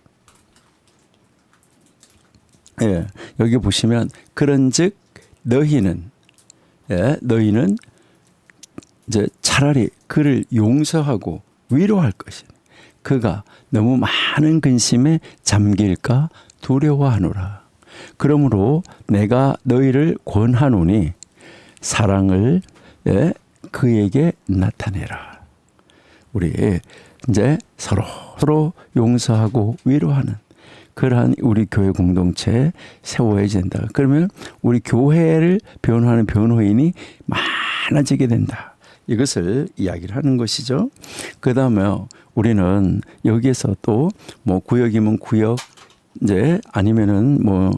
예, 여기 보시면 그런즉 너희는 이제 차라리 그를 용서하고 위로할 것이니 그가 너무 많은 근심에 잠길까 두려워하노라. 그러므로 내가 너희를 권하노니 사랑을 그에게 나타내라. 우리 이제 서로 용서하고 위로하는 그러한 우리 교회 공동체 세워야 된다. 그러면 우리 교회를 변호하는 변호인이 많아지게 된다. 이것을 이야기를 하는 것이죠. 그 다음에 우리는 여기에서 또 뭐 구역이면 구역, 이제 아니면은 뭐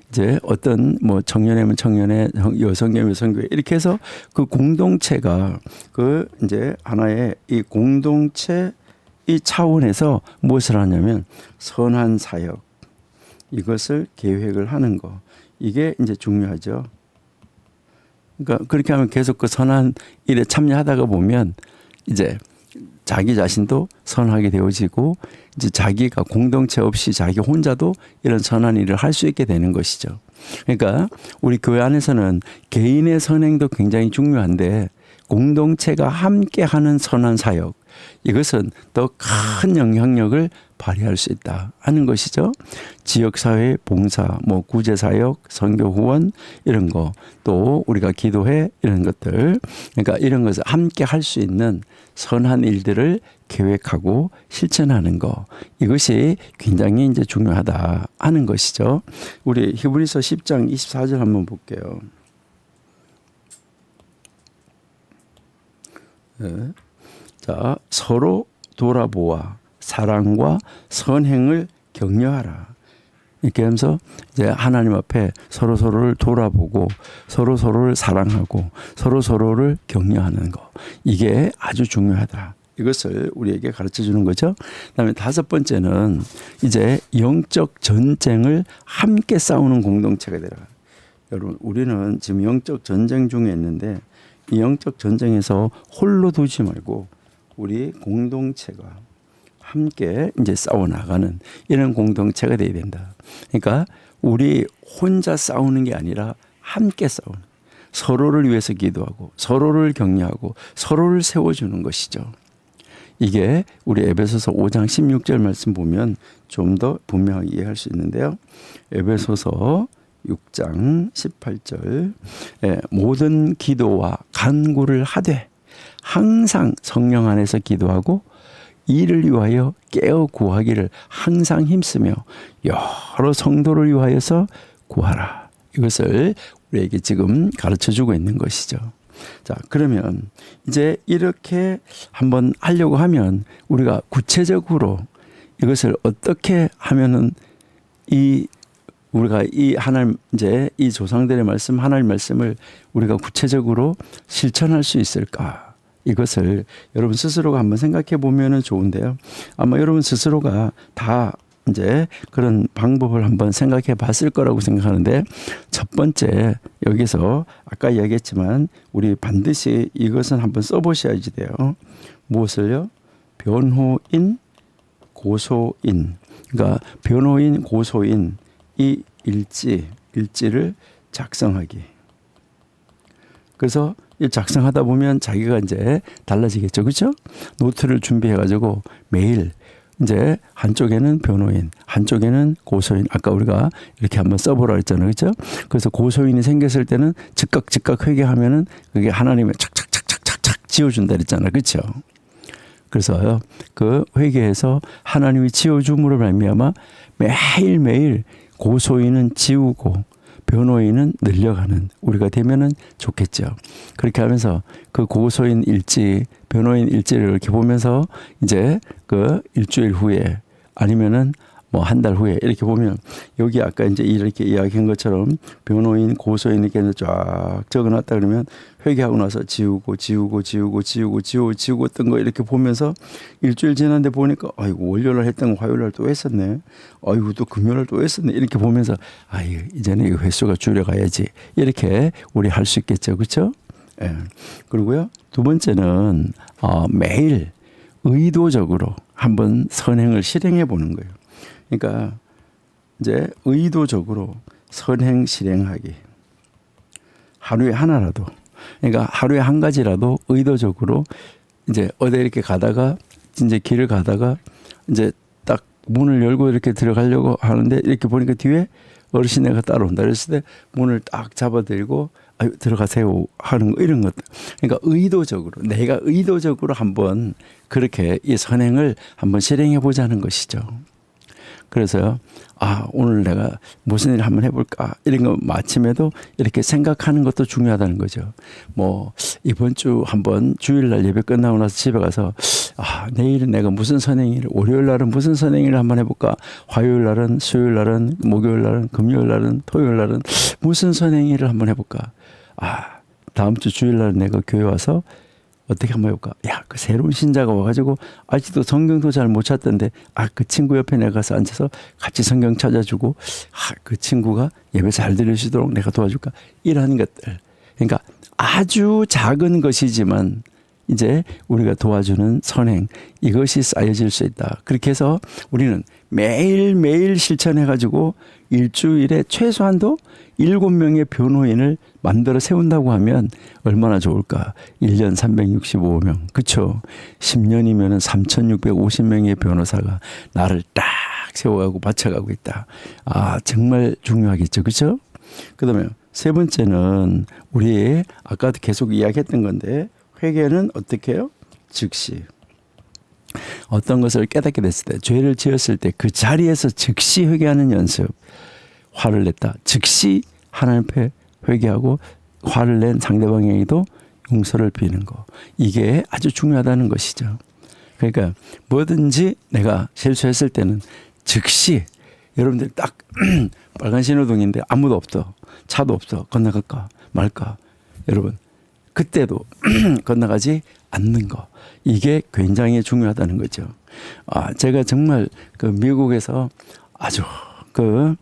이제 어떤 뭐 청년회면 청년회, 여성교회 여성교회, 이렇게 해서 그 공동체가 그 이제 하나의 이 공동체 이 차원에서 무엇을 하냐면 선한 사역, 이것을 계획을 하는 거, 이게 이제 중요하죠. 그러니까 그렇게 하면 계속 그 선한 일에 참여하다가 보면 이제 자기 자신도 선하게 되어지고 이제 자기가 공동체 없이 자기 혼자도 이런 선한 일을 할 수 있게 되는 것이죠. 그러니까 우리 교회 안에서는 개인의 선행도 굉장히 중요한데 공동체가 함께 하는 선한 사역, 이것은 더 큰 영향력을 발휘할 수 있다 하는 것이죠. 지역사회 봉사, 뭐 구제사역, 선교 후원 이런 거, 또 우리가 기도회 이런 것들, 그러니까 이런 것을 함께 할 수 있는 선한 일들을 계획하고 실천하는 거, 이것이 굉장히 이제 중요하다 하는 것이죠. 우리 히브리서 10장 24절 한번 볼게요. 네. 자, 서로 돌아보아 사랑과 선행을 격려하라. 이렇게 하면서 이제 하나님 앞에 서로를 돌아보고 서로를 사랑하고 서로를 격려하는 거, 이게 아주 중요하다. 이것을 우리에게 가르쳐 주는 거죠. 그다음에 다섯 번째는 이제 영적 전쟁을 함께 싸우는 공동체가 되라. 여러분, 우리는 지금 영적 전쟁 중에 있는데 이 영적 전쟁에서 홀로 두지 말고 우리 공동체가 함께 이제 싸워 나가는 이런 공동체가 되어야 된다. 그러니까 우리 혼자 싸우는 게 아니라 함께 싸우는, 서로를 위해서 기도하고 서로를 격려하고 서로를 세워주는 것이죠. 이게 우리 에베소서 5장 16절 말씀 보면 좀 더 분명하게 이해할 수 있는데요. 에베소서 6장 18절, 모든 기도와 간구를 하되 항상 성령 안에서 기도하고 이를 위하여 깨어 구하기를 항상 힘쓰며 여러 성도를 위하여서 구하라. 이것을 우리에게 지금 가르쳐주고 있는 것이죠. 자, 그러면 이제 이렇게 한번 하려고 하면 우리가 구체적으로 이것을 어떻게 하면은 우리가 이 하나님, 이제 이 조상들의 말씀, 하나님 말씀을 우리가 구체적으로 실천할 수 있을까? 이것을 여러분 스스로가 한번 생각해 보면은 좋은데요. 아마 여러분 스스로가 다 이제 그런 방법을 한번 생각해 봤을 거라고 생각하는데, 첫 번째, 여기서 아까 이야기했지만 우리 반드시 이것은 한번 써보셔야지 돼요. 무엇을요? 변호인, 고소인. 그러니까 변호인, 고소인 이 일지를 작성하기. 그래서 이 작성하다 보면 자기가 이제 달라지겠죠. 그렇죠? 노트를 준비해 가지고 매일 이제 한쪽에는 변호인, 한쪽에는 고소인. 아까 우리가 이렇게 한번 써보라 했잖아요. 그렇죠? 그래서 고소인이 생겼을 때는 즉각 회개하면은 그게 하나님의 착착 지워준다 그랬잖아요. 그렇죠? 그래서 그 회개해서 하나님이 지워줌으로 말미암아 매일매일 고소인은 지우고 변호인은 늘려가는 우리가 되면은 좋겠죠. 그렇게 하면서 그 고소인 일지, 변호인 일지를 이렇게 보면서 이제 그 일주일 후에 아니면은 뭐 한 달 후에 이렇게 보면 여기 아까 이제 이렇게 이야기한 것처럼 변호인, 고소인 이렇게 쫙 적어놨다 그러면 회개하고 나서 지우고 뜬 거 이렇게 보면서 일주일 지났는데 보니까 아이고 월요일 했던 거 화요일 날 또 했었네. 아이고 또 금요일 날 또 했었네. 이렇게 보면서 아유 이제는 이 횟수가 줄여가야지. 이렇게 우리 할 수 있겠죠. 그렇죠? 예. 그리고요. 두 번째는 매일 의도적으로 한번 선행을 실행해 보는 거예요. 그러니까 이제 의도적으로 선행 실행하기. 하루에 하나라도, 그러니까 하루에 한 가지라도 의도적으로 이제 어디 이렇게 가다가 이제 길을 가다가 이제 딱 문을 열고 이렇게 들어가려고 하는데 이렇게 보니까 뒤에 어르신네가 따라온다. 그랬을 때 문을 딱 잡아들고 아유 들어가세요 하는 거, 이런 것들. 그러니까 의도적으로, 내가 의도적으로 한번 그렇게 이 선행을 한번 실행해 보자는 것이죠. 그래서요, 오늘 내가 무슨 일을 한번 해볼까? 이런 거 마침에도 이렇게 생각하는 것도 중요하다는 거죠. 뭐, 이번 주 한번 주일날 예배 끝나고 나서 집에 가서, 내일은 내가 무슨 선행일을, 월요일 날은 무슨 선행일을 한번 해볼까? 화요일 날은, 수요일 날은, 목요일 날은, 금요일 날은, 토요일 날은 무슨 선행일을 한번 해볼까? 다음 주 주일 날은 내가 교회 와서 어떻게 한번 해볼까? 그 새로운 신자가 와가지고 아직도 성경도 잘 못 찾던데 그 친구 옆에 내가 가서 앉아서 같이 성경 찾아주고 그 친구가 예배 잘 들으시도록 내가 도와줄까? 이런 것들. 그러니까 아주 작은 것이지만 이제 우리가 도와주는 선행, 이것이 쌓여질 수 있다. 그렇게 해서 우리는 매일매일 실천해가지고 일주일에 최소한도 7명의 변호인을 만들어 세운다고 하면 얼마나 좋을까. 1년 365명. 그렇죠. 10년이면 3650명의 변호사가 나를 딱 세워가고 바쳐가고 있다. 아, 정말 중요하겠죠. 그렇죠? 그다음에 세 번째는 우리 아까도 계속 이야기했던 건데, 회개는 어떻게 해요? 즉시. 어떤 것을 깨닫게 됐을 때, 죄를 지었을 때 그 자리에서 즉시 회개하는 연습. 화를 냈다. 즉시 하나님 앞에 회개하고 화를 낸 상대방에게도 용서를 비는 거. 이게 아주 중요하다는 것이죠. 그러니까 뭐든지 내가 실수했을 때는 즉시, 여러분들 딱 빨간 신호등인데 아무도 없어. 차도 없어. 건너갈까 말까. 여러분 그때도 건너가지 않는 거. 이게 굉장히 중요하다는 거죠. 아, 제가 정말 그 미국에서 아주 그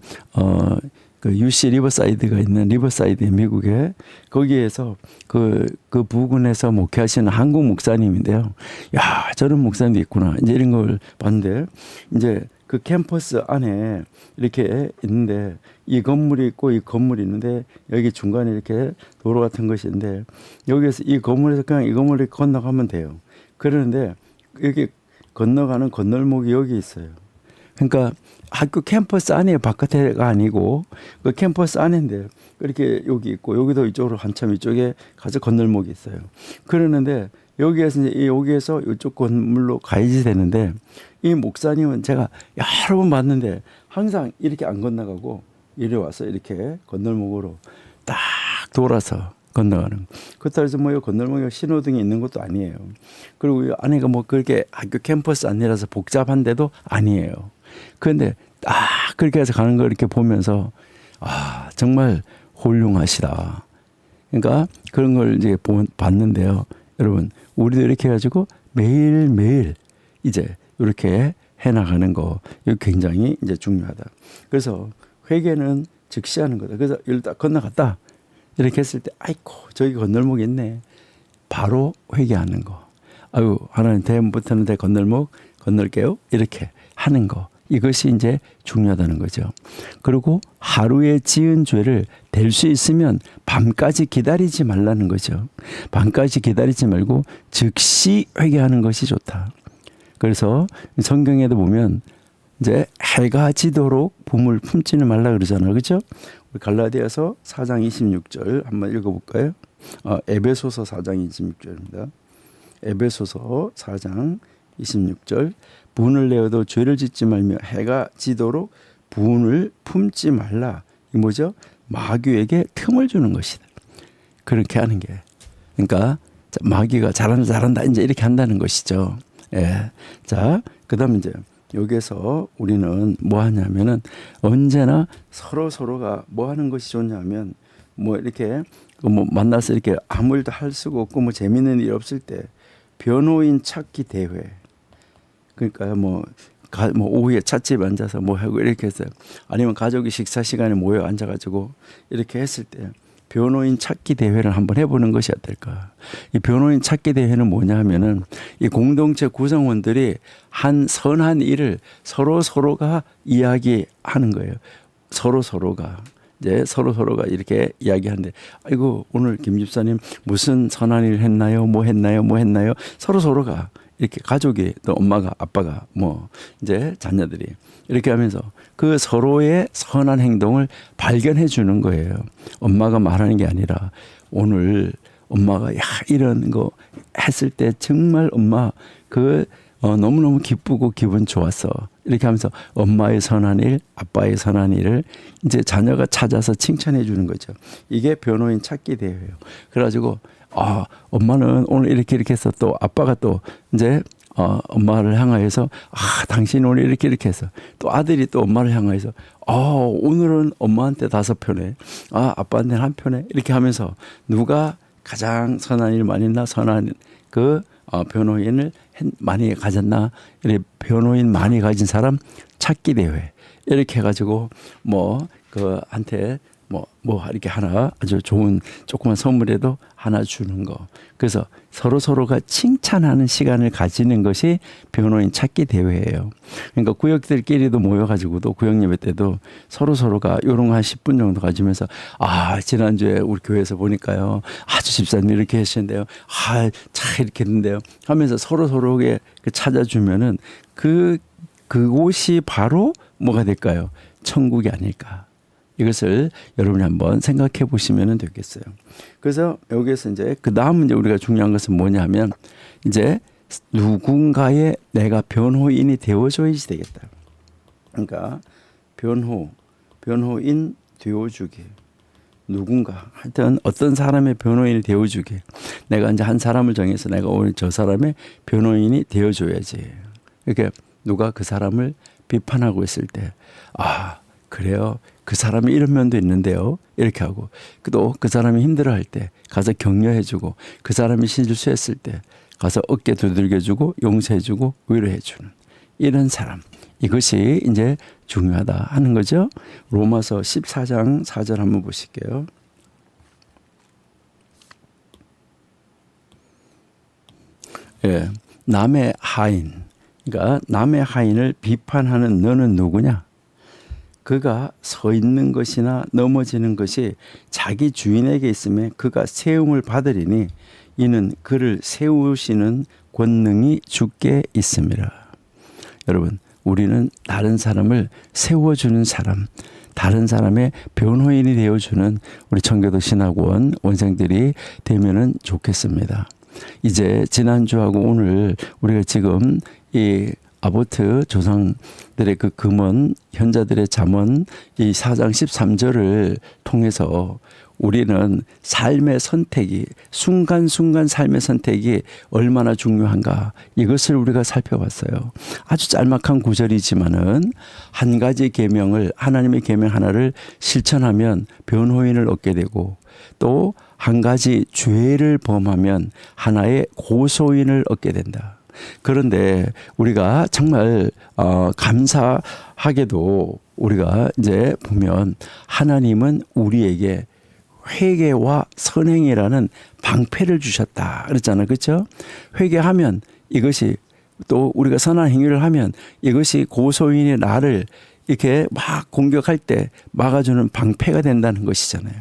UC 리버사이드가 있는 리버사이드 미국에, 거기에서 그 부근에서 목회하시는 한국 목사님인데요. 야, 저런 목사님도 있구나. 이제 이런 걸 봤는데, 이제 그 캠퍼스 안에 이렇게 있는데, 이 건물이 있고 이 건물이 있는데, 여기 중간에 이렇게 도로 같은 것이 있는데, 여기에서 이 건물에서 그냥 이 건물을 건너가면 돼요. 그러는데 여기 건너가는 건널목이 여기 있어요. 그러니까 학교 캠퍼스 안에 바깥에가 아니고 그 캠퍼스 안인데, 이렇게 여기 있고 여기도 이쪽으로 한참 이쪽에 가서 건널목이 있어요. 그러는데 여기에서 이쪽 건물로 가야지 되는데, 이 목사님은 제가 여러 번 봤는데 항상 이렇게 안 건너가고 이리 와서 이렇게 건널목으로 딱 돌아서 건너가는. 그렇다고 해서 뭐 건널목에 신호등이 있는 것도 아니에요. 그리고 이 안에가 뭐 그렇게 학교 캠퍼스 안이라서 복잡한데도 아니에요. 그런데 딱 그렇게 해서 가는 걸 이렇게 보면서, 아, 정말 훌륭하시다. 그러니까 그런 걸 이제 봤는데요. 여러분, 우리도 이렇게 해가지고 매일매일 이제 이렇게 해나가는 거, 이거 굉장히 이제 중요하다. 그래서 회개는 즉시 하는 거다. 그래서 이를 딱 건너갔다. 이렇게 했을 때, 아이고, 저기 건널목 있네. 바로 회개하는 거. 아유, 하나님 다음부터는 내 건널목 건널게요. 이렇게 하는 거. 이것이 이제 중요하다는 거죠. 그리고 하루에 지은 죄를 될 수 있으면 밤까지 기다리지 말라는 거죠. 밤까지 기다리지 말고 즉시 회개하는 것이 좋다. 그래서 성경에도 보면 이제 해가 지도록 봄을 품지는 말라 그러잖아요. 그렇죠? 우리 갈라디아서 4장 26절 한번 읽어볼까요? 에베소서 4장 26절입니다. 에베소서 4장 26절. 분을 내어도 죄를 짓지 말며 해가 지도록 분을 품지 말라. 이 뭐죠? 마귀에게 틈을 주는 것이다. 그렇게 하는 게. 그러니까 마귀가 잘한다 이제 이렇게 한다는 것이죠. 예. 자, 그다음 이제 여기서 우리는 뭐 하냐면은 언제나 서로가 뭐 하는 것이 좋냐면, 뭐 이렇게 뭐 만나서 이렇게 아무 일도 할 수가 없고 뭐 재밌는 일 없을 때 변호인 찾기 대회. 그러니까 뭐 오후에 찻집에 앉아서 뭐 하고 이렇게 해서, 아니면 가족이 식사 시간에 모여 앉아가지고 이렇게 했을 때 변호인 찾기 대회를 한번 해보는 것이 어떨까. 이 변호인 찾기 대회는 뭐냐 하면은, 이 공동체 구성원들이 한 선한 일을 서로가 이야기하는 거예요. 서로가. 이제 서로가 이렇게 이야기하는데, 아이고, 오늘 김 집사님 무슨 선한 일 했나요? 뭐 했나요? 서로가 이렇게 가족이, 또 엄마가, 아빠가, 뭐 이제 자녀들이 이렇게 하면서 그 서로의 선한 행동을 발견해 주는 거예요. 엄마가 말하는 게 아니라, 오늘 엄마가 이런 거 했을 때 정말 엄마 너무너무 기쁘고 기분 좋았어. 이렇게 하면서 엄마의 선한 일, 아빠의 선한 일을 이제 자녀가 찾아서 칭찬해 주는 거죠. 이게 변호인 찾기 대회예요. 그래가지고 엄마는 오늘 이렇게 해서, 또 아빠가 또 이제 엄마를 향하여서, 당신 오늘 이렇게 해서, 또 아들이 또 엄마를 향하여서, 오늘은 엄마한테 5표네, 아빠한테는 1표네, 이렇게 하면서 누가 가장 선한 일 많이 했나, 선한 변호인을 많이 가졌나, 이렇게 변호인 많이 가진 사람 찾기 대회, 이렇게 해가지고 뭐 한테 뭐 이렇게 하나 아주 좋은 조그만 선물에도 하나 주는 거. 그래서 서로가 칭찬하는 시간을 가지는 것이 변호인 찾기 대회예요. 그러니까 구역들끼리도 모여가지고도 구역 예배 때도 서로가 요런 거 한 10분 정도 가지면서 지난주에 우리 교회에서 보니까요. 아주 집사님 이렇게 하시는데요. 참 이렇게 했는데요. 하면서 서로에게 찾아주면은 그곳이 바로 뭐가 될까요? 천국이 아닐까. 이것을 여러분이 한번 생각해 보시면 되겠어요. 그래서 여기에서 이제 그 다음 이제 우리가 중요한 것은 뭐냐면 이제 누군가의 내가 변호인이 되어줘야지 되겠다. 그러니까 변호인 되어주기. 누군가 하여튼 어떤 사람의 변호인이 되어주기. 내가 이제 한 사람을 정해서 내가 오늘 저 사람의 변호인이 되어줘야지. 이렇게 누가 그 사람을 비판하고 있을 때 그래요. 그 사람이 이런 면도 있는데요. 이렇게 하고 또 그 사람이 힘들어할 때 가서 격려해주고 그 사람이 실수했을 때 가서 어깨 두들겨주고 용서해주고 위로해주는 이런 사람. 이것이 이제 중요하다 하는 거죠. 로마서 14장 4절 한번 보실게요. 예, 남의 하인. 그러니까 남의 하인을 비판하는 너는 누구냐? 그가 서 있는 것이나 넘어지는 것이 자기 주인에게 있으면 그가 세움을 받으리니 이는 그를 세우시는 권능이 주께 있음이라. 여러분, 우리는 다른 사람을 세워주는 사람, 다른 사람의 변호인이 되어주는 우리 청교도 신학원 원생들이 되면은 좋겠습니다. 이제 지난주하고 오늘 우리가 지금 이 아보트 조상들의 그 금원, 현자들의 잠언 이 4장 13절을 통해서 우리는 삶의 선택이 순간순간 삶의 선택이 얼마나 중요한가 이것을 우리가 살펴봤어요. 아주 짤막한 구절이지만은 한 가지 계명을 하나님의 계명 하나를 실천하면 변호인을 얻게 되고 또 한 가지 죄를 범하면 하나의 고소인을 얻게 된다. 그런데 우리가 정말 감사하게도 우리가 이제 보면 하나님은 우리에게 회개와 선행이라는 방패를 주셨다 그랬잖아요. 그렇죠? 회개하면 이것이 또 우리가 선한 행위를 하면 이것이 고소인의 나를 이렇게 막 공격할 때 막아주는 방패가 된다는 것이잖아요.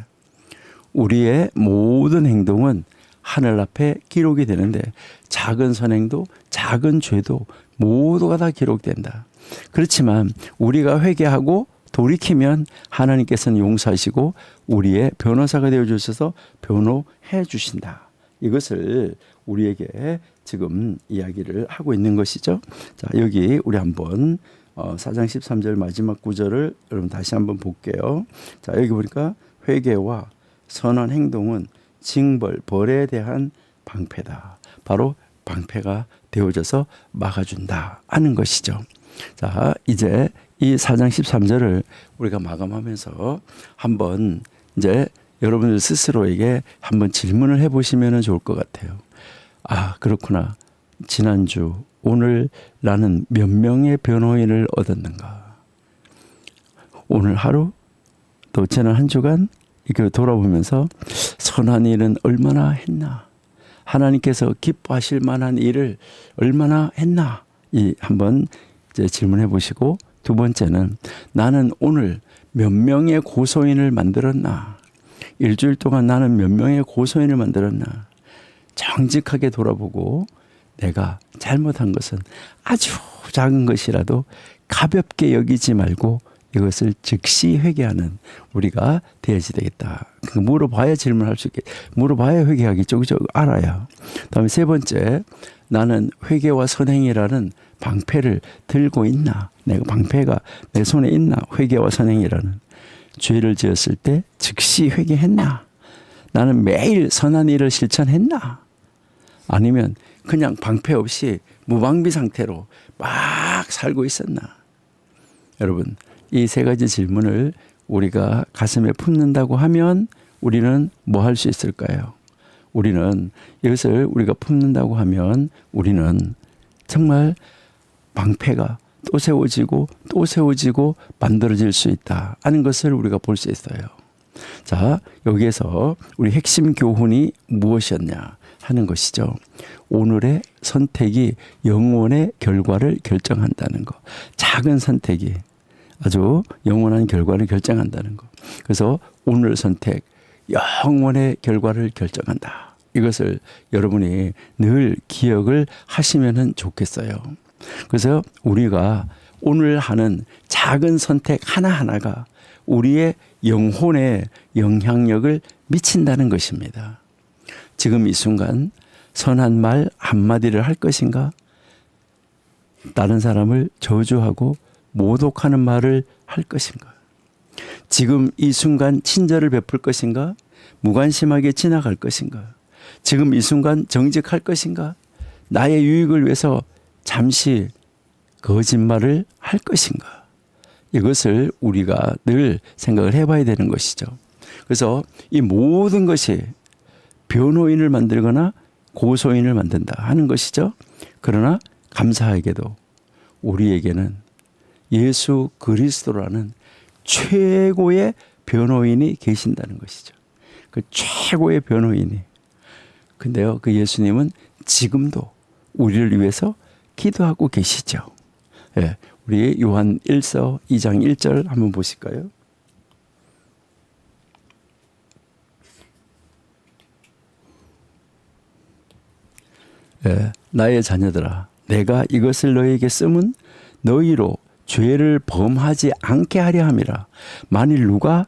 우리의 모든 행동은 하늘 앞에 기록이 되는데 작은 선행도 작은 죄도 모두가 다 기록된다. 그렇지만 우리가 회개하고 돌이키면 하나님께서는 용서하시고 우리의 변호사가 되어주셔서 변호해 주신다. 이것을 우리에게 지금 이야기를 하고 있는 것이죠. 자, 여기 우리 한번 4장 13절 마지막 구절을 여러분 다시 한번 볼게요. 자, 여기 보니까 회개와 선한 행동은 징벌, 벌에 대한 방패다. 바로 방패가 되어져서 막아준다 하는 것이죠. 자, 이제 이 4장 13절을 우리가 마감하면서 한번 이제 여러분들 스스로에게 한번 질문을 해보시면 좋을 것 같아요. 그렇구나. 지난주, 오늘 나는 몇 명의 변호인을 얻었는가? 오늘 하루, 또 지난 한 주간 이렇게 돌아보면서 선한 일은 얼마나 했나? 하나님께서 기뻐하실 만한 일을 얼마나 했나? 한번 이제 질문해 보시고 두 번째는 나는 오늘 몇 명의 고소인을 만들었나? 일주일 동안 나는 몇 명의 고소인을 만들었나? 정직하게 돌아보고 내가 잘못한 것은 아주 작은 것이라도 가볍게 여기지 말고 이것을 즉시 회개하는 우리가 되어야지 되겠다. 물어봐야 질문할 수 있게, 물어봐야 회개하겠죠. 그죠? 알아야. 다음에 세 번째, 나는 회개와 선행이라는 방패를 들고 있나? 내가 방패가 내 손에 있나? 회개와 선행이라는. 죄를 지었을 때 즉시 회개했나? 나는 매일 선한 일을 실천했나? 아니면 그냥 방패 없이 무방비 상태로 막 살고 있었나? 여러분, 이 세 가지 질문을 우리가 가슴에 품는다고 하면 우리는 뭐 할 수 있을까요? 우리는 이것을 우리가 품는다고 하면 우리는 정말 방패가 또 세워지고 또 세워지고 만들어질 수 있다 하는 것을 우리가 볼 수 있어요. 자, 여기에서 우리 핵심 교훈이 무엇이었냐 하는 것이죠. 오늘의 선택이 영원의 결과를 결정한다는 거. 작은 선택이 아주 영원한 결과를 결정한다는 거. 그래서 오늘 선택, 영원의 결과를 결정한다. 이것을 여러분이 늘 기억을 하시면 좋겠어요. 그래서 우리가 오늘 하는 작은 선택 하나하나가 우리의 영혼에 영향력을 미친다는 것입니다. 지금 이 순간 선한 말 한마디를 할 것인가? 다른 사람을 저주하고 모독하는 말을 할 것인가? 지금 이 순간 친절을 베풀 것인가? 무관심하게 지나갈 것인가? 지금 이 순간 정직할 것인가? 나의 유익을 위해서 잠시 거짓말을 할 것인가? 이것을 우리가 늘 생각을 해봐야 되는 것이죠. 그래서 이 모든 것이 변호인을 만들거나 고소인을 만든다 하는 것이죠. 그러나 감사하게도 우리에게는 예수 그리스도라는 최고의 변호인이 계신다는 것이죠. 그 최고의 변호인이. 근데요, 그 예수님은 지금도 우리를 위해서 기도하고 계시죠. 예, 우리 요한 1서 2장 1절 한번 보실까요? 예, 나의 자녀들아, 내가 이것을 너희에게 쓰면 너희로 죄를 범하지 않게 하려 함이라. 만일 누가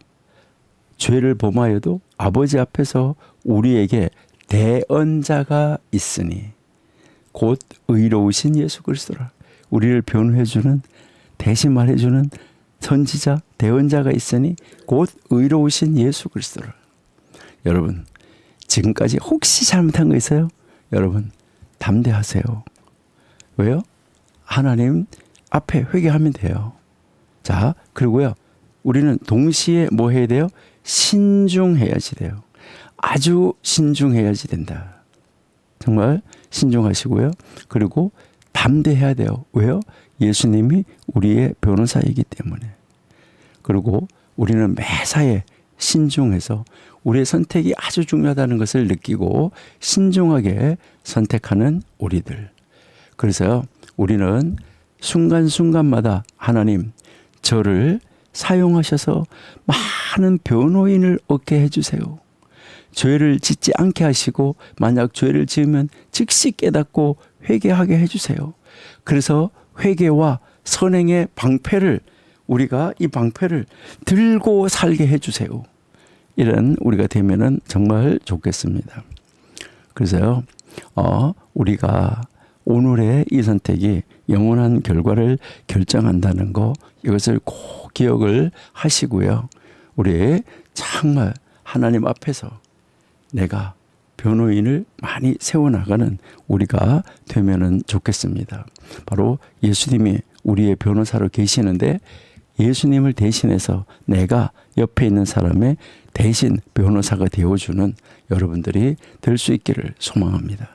죄를 범하여도 아버지 앞에서 우리에게 대언자가 있으니 곧 의로우신 예수 그리스도라. 우리를 변호해주는, 대신 말해주는 선지자, 대언자가 있으니 곧 의로우신 예수 그리스도라. 여러분, 지금까지 혹시 잘못한 거 있어요? 여러분, 담대하세요. 왜요? 하나님 앞에 회개하면 돼요. 자, 그리고요, 우리는 동시에 뭐 해야 돼요? 신중해야지 돼요. 아주 신중해야지 된다. 정말 신중하시고요. 그리고 담대해야 돼요. 왜요? 예수님이 우리의 변호사이기 때문에. 그리고 우리는 매사에 신중해서 우리의 선택이 아주 중요하다는 것을 느끼고 신중하게 선택하는 우리들. 그래서 우리는 순간순간마다 하나님, 저를 사용하셔서 많은 변호인을 얻게 해주세요. 죄를 짓지 않게 하시고 만약 죄를 지으면 즉시 깨닫고 회개하게 해주세요. 그래서 회개와 선행의 방패를, 우리가 이 방패를 들고 살게 해주세요. 이런 우리가 되면은 정말 좋겠습니다. 그래서요, 우리가 오늘의 이 선택이 영원한 결과를 결정한다는 거, 이것을 꼭 기억을 하시고요. 우리 정말 하나님 앞에서 내가 변호인을 많이 세워나가는 우리가 되면은 좋겠습니다. 바로 예수님이 우리의 변호사로 계시는데 예수님을 대신해서 내가 옆에 있는 사람의 대신 변호사가 되어주는 여러분들이 될 수 있기를 소망합니다.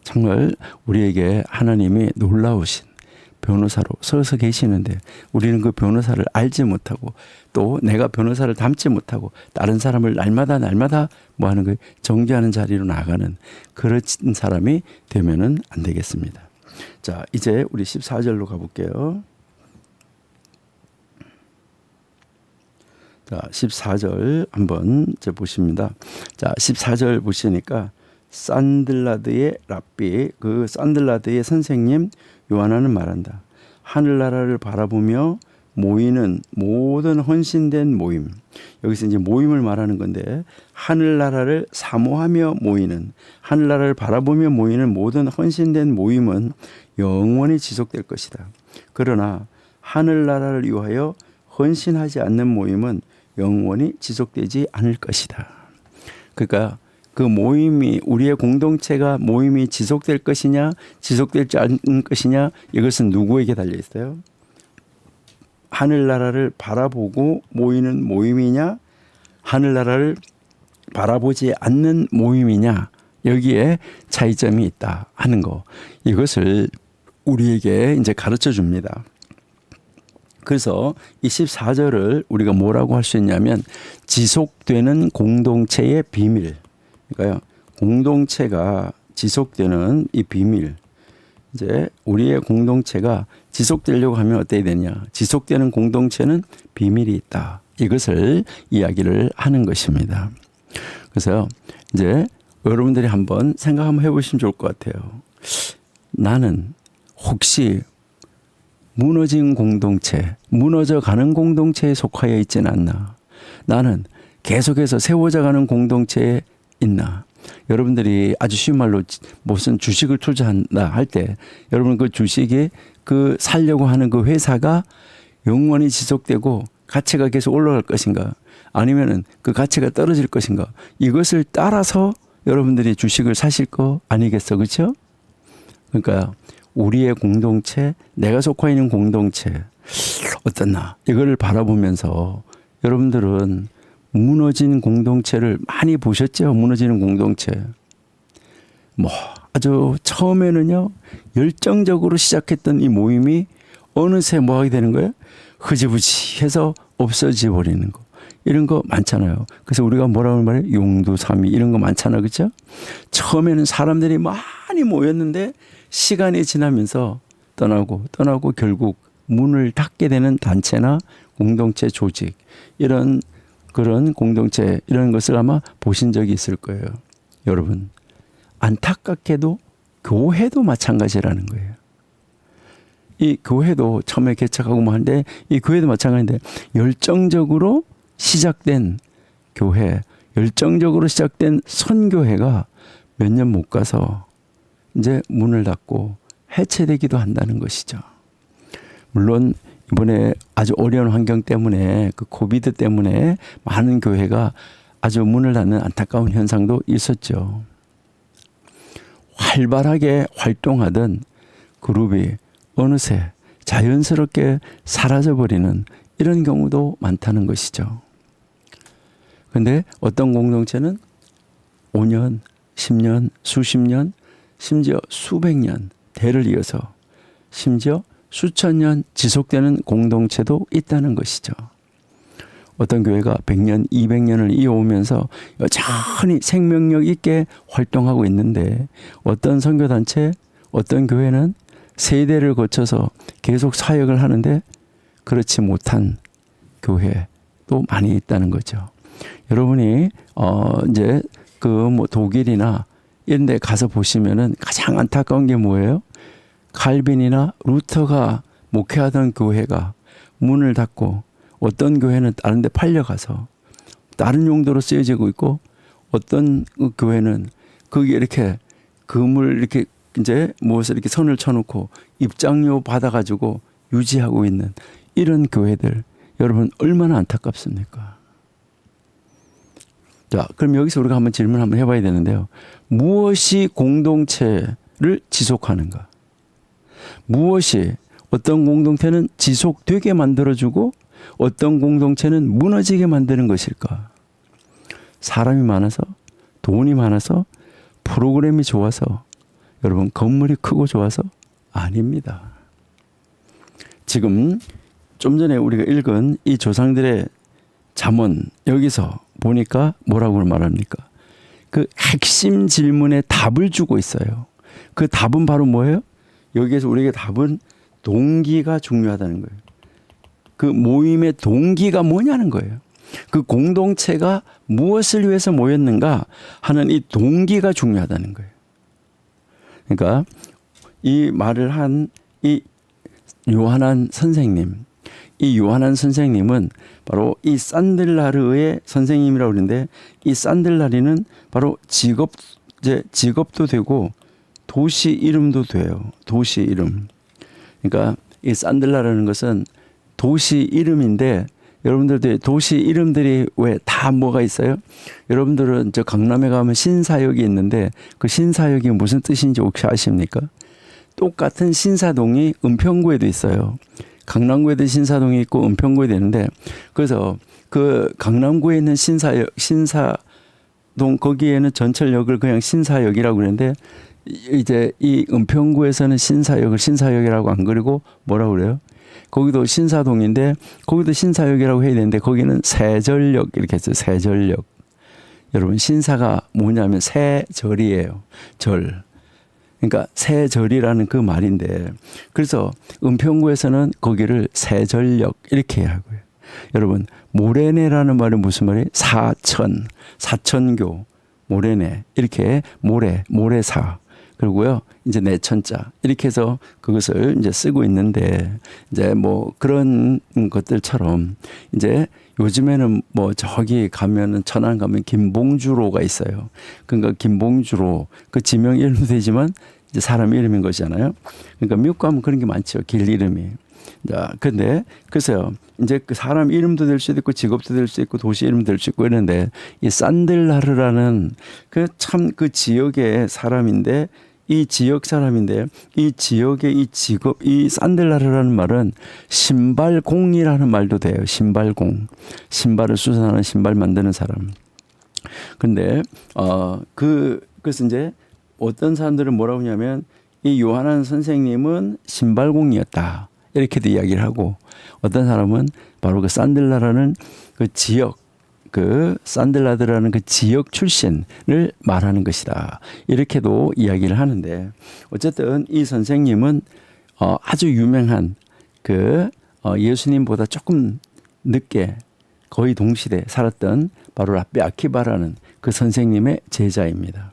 정말 우리에게 하나님이 놀라우신 변호사로 서서 계시는데 우리는 그 변호사를 알지 못하고 또 내가 변호사를 닮지 못하고 다른 사람을 날마다 뭐 하는 거 정죄하는 자리로 나가는 그런 사람이 되면은 안 되겠습니다. 자, 이제 우리 14절로 가볼게요. 자, 14절 한번 이제 보십니다. 자, 14절 보시니까 산들라드의 랍비, 그 산들라드의 선생님 요하나는 말한다. 하늘나라를 바라보며 모이는 모든 헌신된 모임. 여기서 이제 모임을 말하는 건데, 하늘나라를 사모하며 모이는, 하늘나라를 바라보며 모이는 모든 헌신된 모임은 영원히 지속될 것이다. 그러나 하늘나라를 위하여 헌신하지 않는 모임은 영원히 지속되지 않을 것이다. 그러니까 그 모임이, 우리의 공동체가 모임이 지속될 것이냐 지속될지 않을 것이냐, 이것은 누구에게 달려 있어요? 하늘나라를 바라보고 모이는 모임이냐, 하늘나라를 바라보지 않는 모임이냐, 여기에 차이점이 있다 하는 거, 이것을 우리에게 이제 가르쳐 줍니다. 그래서 이 14절을 우리가 뭐라고 할 수 있냐면 지속되는 공동체의 비밀. 그러니까요. 공동체가 지속되는 이 비밀. 이제 우리의 공동체가 지속되려고 하면 어떻게 되냐. 지속되는 공동체는 비밀이 있다. 이것을 이야기를 하는 것입니다. 그래서 이제 여러분들이 한번 생각 한번 해보시면 좋을 것 같아요. 나는 혹시 무너진 공동체, 무너져가는 공동체에 속하여 있지는 않나. 나는 계속해서 세워져가는 공동체에 있나. 여러분들이 아주 쉬운 말로 무슨 주식을 투자한다 할 때 여러분 그 주식이 그 살려고 하는 그 회사가 영원히 지속되고 가치가 계속 올라갈 것인가 아니면은 그 가치가 떨어질 것인가 이것을 따라서 여러분들이 주식을 사실 거 아니겠어, 그렇죠? 그러니까 우리의 공동체, 내가 속해 있는 공동체 어떻나 이거를 바라보면서 여러분들은 무너진 공동체를 많이 보셨죠? 무너지는 공동체. 뭐 아주 처음에는요 열정적으로 시작했던 이 모임이 어느새 뭐 하게 되는 거예요? 흐지부지해서 없어져 버리는 거. 이런 거 많잖아요. 그래서 우리가 뭐라고 말해요? 용두사미 이런 거 많잖아요. 그렇죠? 처음에는 사람들이 많이 모였는데 시간이 지나면서 떠나고 결국 문을 닫게 되는 단체나 공동체 조직 이런 그런 공동체 이런 것을 아마 보신 적이 있을 거예요. 여러분 안타깝게도 교회도 마찬가지라는 거예요. 이 교회도 처음에 개척하고 뭐 하는데 이 교회도 마찬가지인데 열정적으로 시작된 교회, 열정적으로 시작된 선교회가 몇 년 못 가서 이제 문을 닫고 해체되기도 한다는 것이죠. 물론 이번에 아주 어려운 환경 때문에 그 코비드 때문에 많은 교회가 아주 문을 닫는 안타까운 현상도 있었죠. 활발하게 활동하던 그룹이 어느새 자연스럽게 사라져버리는 이런 경우도 많다는 것이죠. 그런데 어떤 공동체는 5년, 10년, 수십 년, 심지어 수백 년 대를 이어서 심지어 수천 년 지속되는 공동체도 있다는 것이죠. 어떤 교회가 100년, 200년을 이어오면서 여전히 생명력 있게 활동하고 있는데 어떤 선교단체, 어떤 교회는 세대를 거쳐서 계속 사역을 하는데 그렇지 못한 교회도 많이 있다는 거죠. 여러분이 이제 그 뭐 독일이나 이런 데 가서 보시면은 가장 안타까운 게 뭐예요? 칼빈이나 루터가 목회하던 교회가 문을 닫고 어떤 교회는 다른 데 팔려가서 다른 용도로 쓰여지고 있고 어떤 교회는 거기 이렇게 금을 이렇게 이제 무엇을 이렇게 선을 쳐놓고 입장료 받아가지고 유지하고 있는 이런 교회들 여러분 얼마나 안타깝습니까? 자, 그럼 여기서 우리가 한번 질문 한번 해봐야 되는데요. 무엇이 공동체를 지속하는가? 무엇이 어떤 공동체는 지속되게 만들어주고 어떤 공동체는 무너지게 만드는 것일까? 사람이 많아서 돈이 많아서 프로그램이 좋아서 여러분 건물이 크고 좋아서 아닙니다. 지금 좀 전에 우리가 읽은 이 조상들의 잠언 여기서 보니까 뭐라고 말합니까? 그 핵심 질문에 답을 주고 있어요. 그 답은 바로 뭐예요? 여기에서 우리에게 답은 동기가 중요하다는 거예요. 그 모임의 동기가 뭐냐는 거예요. 그 공동체가 무엇을 위해서 모였는가 하는 이 동기가 중요하다는 거예요. 그러니까 이 말을 한 이 요하난 선생님, 이 요하난 선생님은 바로 이 산들라르의 선생님이라고 그러는데 이 산들라리는 바로 직업도 되고 도시 이름도 돼요. 도시 이름. 그러니까 이 산들라라는 것은 도시 이름인데 여러분들도 도시 이름들이 왜 다 뭐가 있어요? 여러분들은 저 강남에 가면 신사역이 있는데 그 신사역이 무슨 뜻인지 혹시 아십니까? 똑같은 신사동이 은평구에도 있어요. 강남구에도 신사동이 있고 은평구에도 있는데 그래서 그 강남구에 있는 신사동 거기에는 전철역을 그냥 신사역이라고 그러는데 이제 이 은평구에서는 신사역을 신사역이라고 안 그리고 뭐라고 그래요? 거기도 신사동인데 거기도 신사역이라고 해야 되는데 거기는 세절역 이렇게 했어요. 세절역. 여러분 신사가 뭐냐면 세절이에요. 절. 그러니까 세절이라는 그 말인데 그래서 은평구에서는 거기를 세절역 이렇게 하고요. 여러분 모래내라는 말은 무슨 말이에요? 사천교 모래내 이렇게 모래사 그리고요 이제 내천자 이렇게 해서 그것을 이제 쓰고 있는데 이제 뭐 그런 것들처럼 이제 요즘에는 뭐 저기 가면은 천안 가면 김봉주로가 있어요. 그러니까 김봉주로 그 지명 이름도 되지만 이제 사람 이름인 것이잖아요. 그러니까 미국 가면 그런 게 많죠. 길 이름이. 자, 근데 그래서요. 이제 그 사람 이름도 될 수도 있고 직업도 될 수 있고 도시 이름도 될 수 있고 이런데 이 산들라르라는 그 참 그 지역의 사람인데 이 지역 사람인데 이 지역의 이 직업 이 산들라르라는 말은 신발공이라는 말도 돼요. 신발공. 신발을 수선하는 신발 만드는 사람. 근데 그래서 이제 어떤 사람들은 뭐라고 하냐면 이 요한한 선생님은 신발공이었다. 이렇게도 이야기를 하고 어떤 사람은 바로 그 산들라라는 그 지역 그 산들라드라는 그 지역 출신을 말하는 것이다. 이렇게도 이야기를 하는데 어쨌든 이 선생님은 아주 유명한 그 예수님보다 조금 늦게 거의 동시대 살았던 바로 랍비 아키바라는 그 선생님의 제자입니다.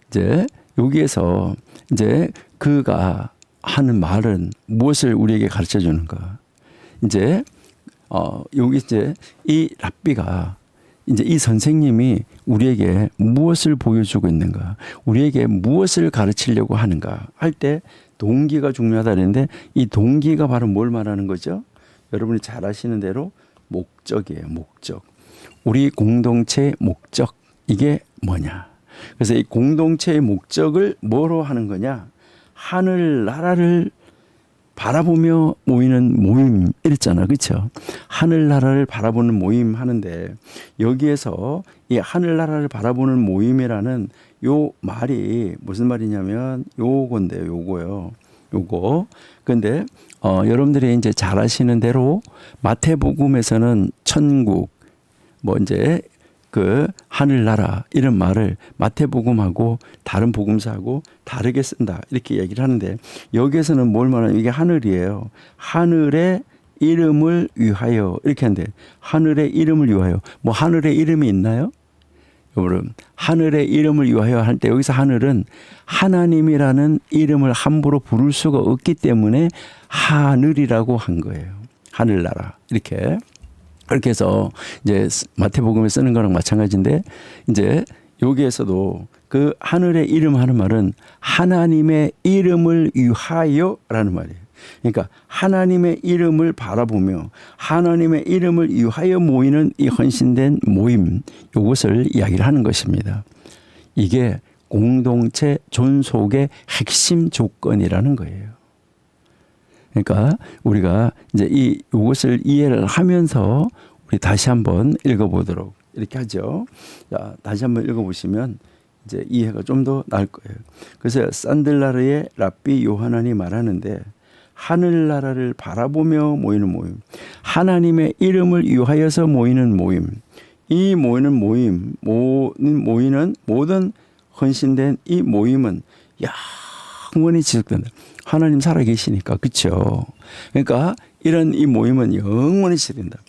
이제 여기에서 이제 그가 하는 말은 무엇을 우리에게 가르쳐 주는가? 이제 여기 이제 이 랍비가 이제 이 선생님이 우리에게 무엇을 보여주고 있는가? 우리에게 무엇을 가르치려고 하는가? 할 때 동기가 중요하다 그랬는데 이 동기가 바로 뭘 말하는 거죠? 여러분이 잘 아시는 대로 목적이에요. 목적. 우리 공동체의 목적. 이게 뭐냐? 그래서 이 공동체의 목적을 뭐로 하는 거냐? 하늘나라를 바라보며 모이는 모임 이랬잖아. 그렇죠? 하늘나라를 바라보는 모임 하는데 여기에서 이 하늘나라를 바라보는 모임이라는 요 말이 무슨 말이냐면 요건데요. 요거요. 요거. 근데 여러분들이 이제 잘 아시는 대로 마태복음에서는 천국 뭐 이제 그 하늘나라 이런 말을 마태복음하고 다른 복음서하고 다르게 쓴다 이렇게 얘기를 하는데 여기에서는 뭘 말하냐 이게 하늘이에요. 하늘의 이름을 위하여 이렇게 하는데 하늘의 이름을 위하여 뭐 하늘의 이름이 있나요? 여러분 하늘의 이름을 위하여 할 때 여기서 하늘은 하나님이라는 이름을 함부로 부를 수가 없기 때문에 하늘이라고 한 거예요. 하늘나라 이렇게. 그렇게 해서 이제 마태복음에 쓰는 거랑 마찬가지인데 이제 여기에서도 그 하늘의 이름 하는 말은 하나님의 이름을 위하여라는 말이에요. 그러니까 하나님의 이름을 바라보며 하나님의 이름을 위하여 모이는 이 헌신된 모임 이것을 이야기를 하는 것입니다. 이게 공동체 존속의 핵심 조건이라는 거예요. 그러니까 우리가 이제 이것을 이해를 하면서 우리 다시 한번 읽어보도록 이렇게 하죠. 자, 다시 한번 읽어보시면 이제 이해가 좀 더 나을 거예요. 그래서 산들라르의 랍비 요하난이 말하는데 하늘나라를 바라보며 모이는 모임, 하나님의 이름을 위하여서 모이는 모임, 이 모이는 모든 헌신된 이 모임은 영원히 지속된다. 하나님 살아계시니까 그렇죠. 그러니까 이런 이 모임은 영원히 지속된다.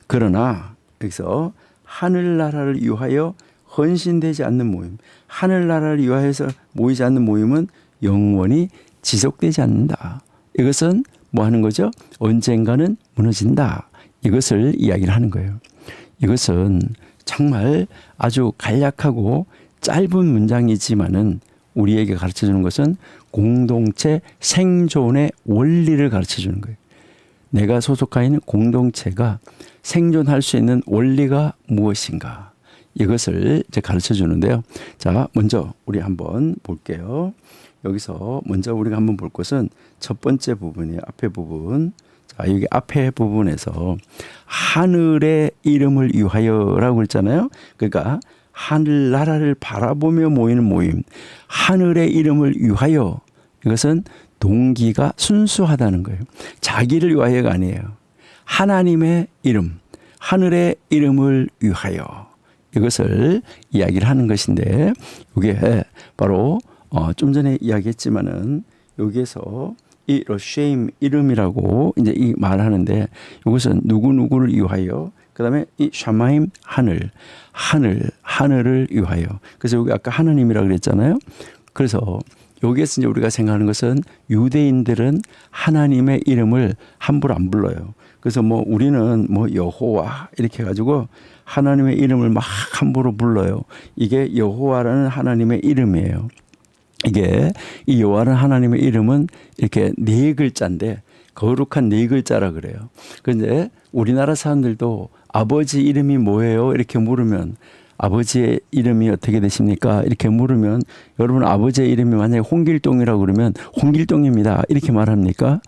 그러나 여기서 하늘나라를 위하여 헌신되지 않는 모임, 하늘나라를 위하여서 모이지 않는 모임은 영원히 지속되지 않는다. 이것은 뭐 하는 거죠? 언젠가는 무너진다. 이것을 이야기를 하는 거예요. 이것은 정말 아주 간략하고 짧은 문장이지만은 우리에게 가르쳐 주는 것은 공동체 생존의 원리를 가르쳐 주는 거예요. 내가 소속하여 있는 공동체가 생존할 수 있는 원리가 무엇인가? 이것을 이제 가르쳐 주는데요. 자, 먼저 우리 한번 볼게요. 여기서 먼저 우리가 한번 볼 것은 첫 번째 부분이에요. 앞에 부분. 자, 여기 앞에 부분에서 하늘의 이름을 위하여라고 했잖아요. 그러니까 하늘나라를 바라보며 모이는 모임, 하늘의 이름을 위하여. 이것은 동기가 순수하다는 거예요. 자기를 위하여가 아니에요. 하나님의 이름, 하늘의 이름을 위하여 이것을 이야기를 하는 것인데 이게 바로 좀 전에 이야기했지만은 여기에서 이 러쉐임 이름이라고 이제 이 말하는데 이것은 누구누구를 위하여 그다음에 이 샤마임 하늘을 위하여. 그래서 여기 아까 하나님이라고 그랬잖아요. 그래서 여기에서 이제 우리가 생각하는 것은 유대인들은 하나님의 이름을 함부로 안 불러요. 그래서 뭐 우리는 뭐 여호와 이렇게 해가지고 하나님의 이름을 막 함부로 불러요. 이게 여호와라는 하나님의 이름이에요. 이게 이 여호와라는 하나님의 이름은 이렇게 네 글자인데 거룩한 네 글자라 그래요. 그런데 우리나라 사람들도 아버지 이름이 뭐예요? 이렇게 물으면 아버지의 이름이 어떻게 되십니까? 이렇게 물으면 여러분 아버지의 이름이 만약에 홍길동이라고 그러면 홍길동입니다. 이렇게 말합니까?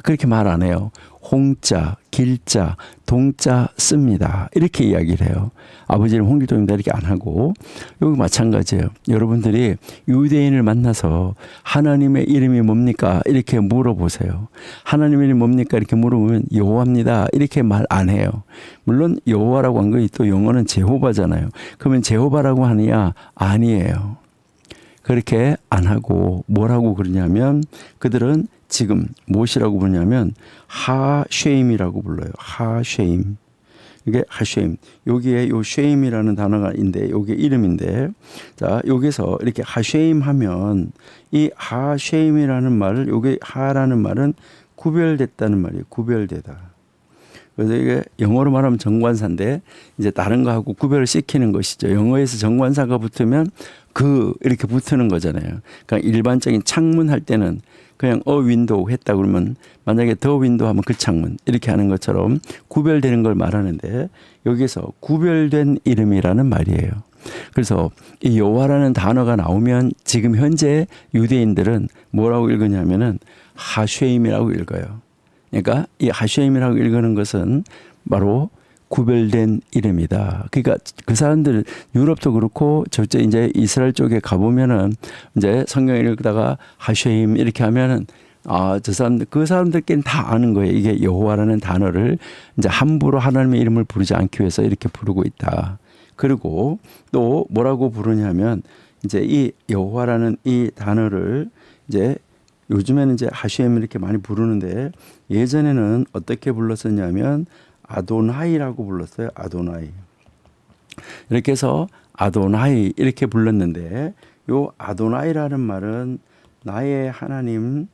그렇게 말 안 해요. 홍자, 길자, 동자 씁니다. 이렇게 이야기를 해요. 아버지 이름 홍길동입니다. 이렇게 안 하고 여기 마찬가지예요. 여러분들이 유대인을 만나서 하나님의 이름이 뭡니까? 이렇게 물어보세요. 하나님의 이름이 뭡니까? 이렇게 물어보면 여호와입니다. 이렇게 말 안 해요. 물론 여호와라고 한 거 또 영어는 제호바잖아요. 그러면 제호바라고 하느냐? 아니에요. 그렇게 안 하고 뭐라고 그러냐면 그들은 지금 무엇이라고 부르냐면 하쉐임이라고 불러요. 하쉐임. 이게 하쉐임. 여기에 요 쉐임이라는 단어가 있는데 요게 이름인데 자, 여기서 이렇게 하쉐임 하면 이 하쉐임이라는 말을 요게 하라는 말은 구별됐다는 말이에요. 구별되다. 그래서 이게 영어로 말하면 정관사인데 이제 다른 거하고 구별을 시키는 것이죠. 영어에서 정관사가 붙으면 그 이렇게 붙는 거잖아요. 그러니까 일반적인 창문 할 때는 그냥 윈도우 했다 그러면 만약에 더 윈도우 하면 그 창문 이렇게 하는 것처럼 구별되는 걸 말하는데 여기서 구별된 이름이라는 말이에요. 그래서 이 여호와라는 단어가 나오면 지금 현재 유대인들은 뭐라고 읽으냐면은 하쉐임이라고 읽어요. 그러니까 이 하쉐임이라고 읽는 것은 바로 구별된 이름이다. 그러니까 그 사람들 유럽도 그렇고 저쪽 이제 이스라엘 쪽에 가보면은 이제 성경을 읽다가 하쉐임 이렇게 하면은 저 사람들 그 사람들끼리는 다 아는 거예요. 이게 여호와라는 단어를 이제 함부로 하나님의 이름을 부르지 않기 위해서 이렇게 부르고 있다. 그리고 또 뭐라고 부르냐면 이제 이 여호와라는 이 단어를 이제 요즘에는 이제 하쉐임 이렇게 많이 부르는데 예전에는 어떻게 불렀었냐면 아도나이라고 불렀어요. 아도나이. 이렇게 해서 아도나이 이렇게 불렀는데 요 아도나이라는 말은 나의 하나님,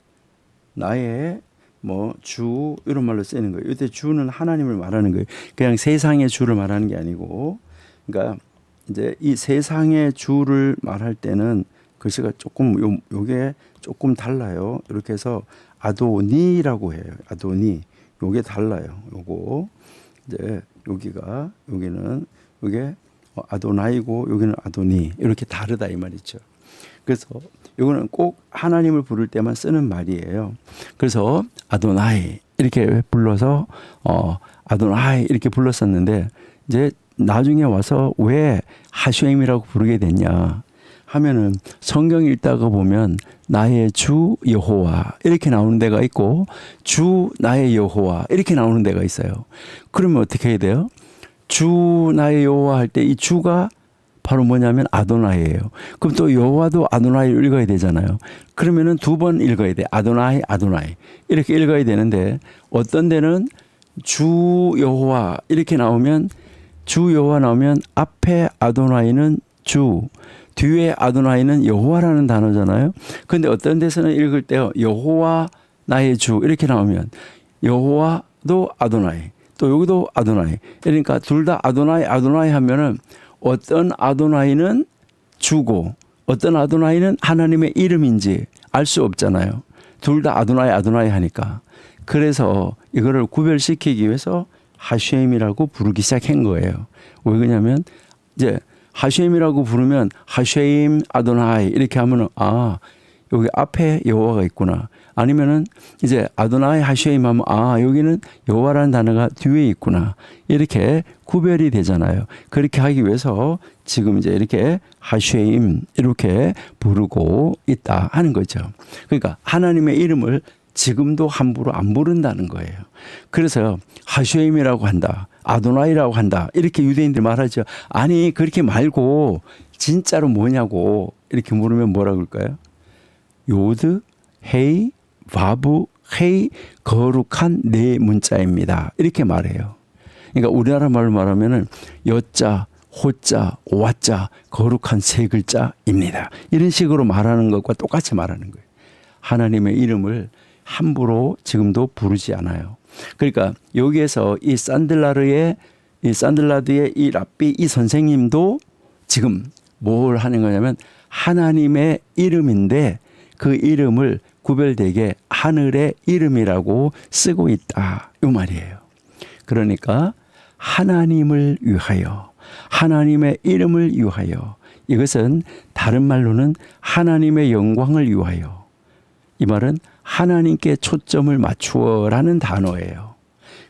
나의 뭐 주 이런 말로 쓰이는 거예요. 이때 주는 하나님을 말하는 거예요. 그냥 세상의 주를 말하는 게 아니고 그러니까 이제 이 세상의 주를 말할 때는 글씨가 조금 요게 조금 달라요. 이렇게 해서 아도니라고 해요. 아도니. 요게 달라요. 요거 이제 여기는 이게 아도나이고 여기는 아도니 이렇게 다르다 이 말이죠. 그래서 이거는 꼭 하나님을 부를 때만 쓰는 말이에요. 그래서 아도나이 이렇게 불러서 아도나이 이렇게 불렀었는데 이제 나중에 와서 왜 하쉐임이라고 부르게 됐냐 하면은 성경 읽다가 보면 나의 주 여호와 이렇게 나오는 데가 있고 주 나의 여호와 이렇게 나오는 데가 있어요. 그러면 어떻게 해야 돼요? 주 나의 여호와 할 때 이 주가 바로 뭐냐면 아도나이예요. 그럼 또 여호와도 아도나이를 읽어야 되잖아요. 그러면은 두 번 읽어야 돼. 아도나이 이렇게 읽어야 되는데 어떤 데는 주 여호와 이렇게 나오면 주 여호와 나오면 앞에 아도나이는 주 뒤에 아도나이는 여호와라는 단어잖아요. 그런데 어떤 데서는 읽을 때 여호와 나의 주 이렇게 나오면 여호와도 아도나이 또 여기도 아도나이 그러니까 둘 다 아도나이 하면은 어떤 아도나이는 주고 어떤 아도나이는 하나님의 이름인지 알 수 없잖아요. 둘 다 아도나이 하니까. 그래서 이거를 구별시키기 위해서 하쉐임이라고 부르기 시작한 거예요. 왜 그러냐면 이제 하쉐임이라고 부르면 하쉐임 아도나이 이렇게 하면은 여기 앞에 여호와가 있구나. 아니면은 이제 아도나이 하쉐임 하면 여기는 여호와라는 단어가 뒤에 있구나. 이렇게 구별이 되잖아요. 그렇게 하기 위해서 지금 이제 이렇게 하쉐임 이렇게 부르고 있다 하는 거죠. 그러니까 하나님의 이름을 지금도 함부로 안 부른다는 거예요. 그래서 하쉐임이라고 한다. 아도나이라고 한다. 이렇게 유대인들이 말하죠. 아니 그렇게 말고 진짜로 뭐냐고 이렇게 물으면 뭐라고 그럴까요? 요드, 헤이, 바브, 헤이 거룩한 네 문자입니다. 이렇게 말해요. 그러니까 우리나라 말로 말하면은 여자, 호자, 와자 거룩한 세 글자입니다. 이런 식으로 말하는 것과 똑같이 말하는 거예요. 하나님의 이름을 함부로 지금도 부르지 않아요. 그러니까 여기에서 이 산들라드의 이 랍비 이 선생님도 지금 뭘 하는 거냐면 하나님의 이름인데 그 이름을 구별되게 하늘의 이름이라고 쓰고 있다 이 말이에요. 그러니까 하나님을 위하여 하나님의 이름을 위하여 이것은 다른 말로는 하나님의 영광을 위하여 이 말은 하나님께 초점을 맞추어라는 단어예요.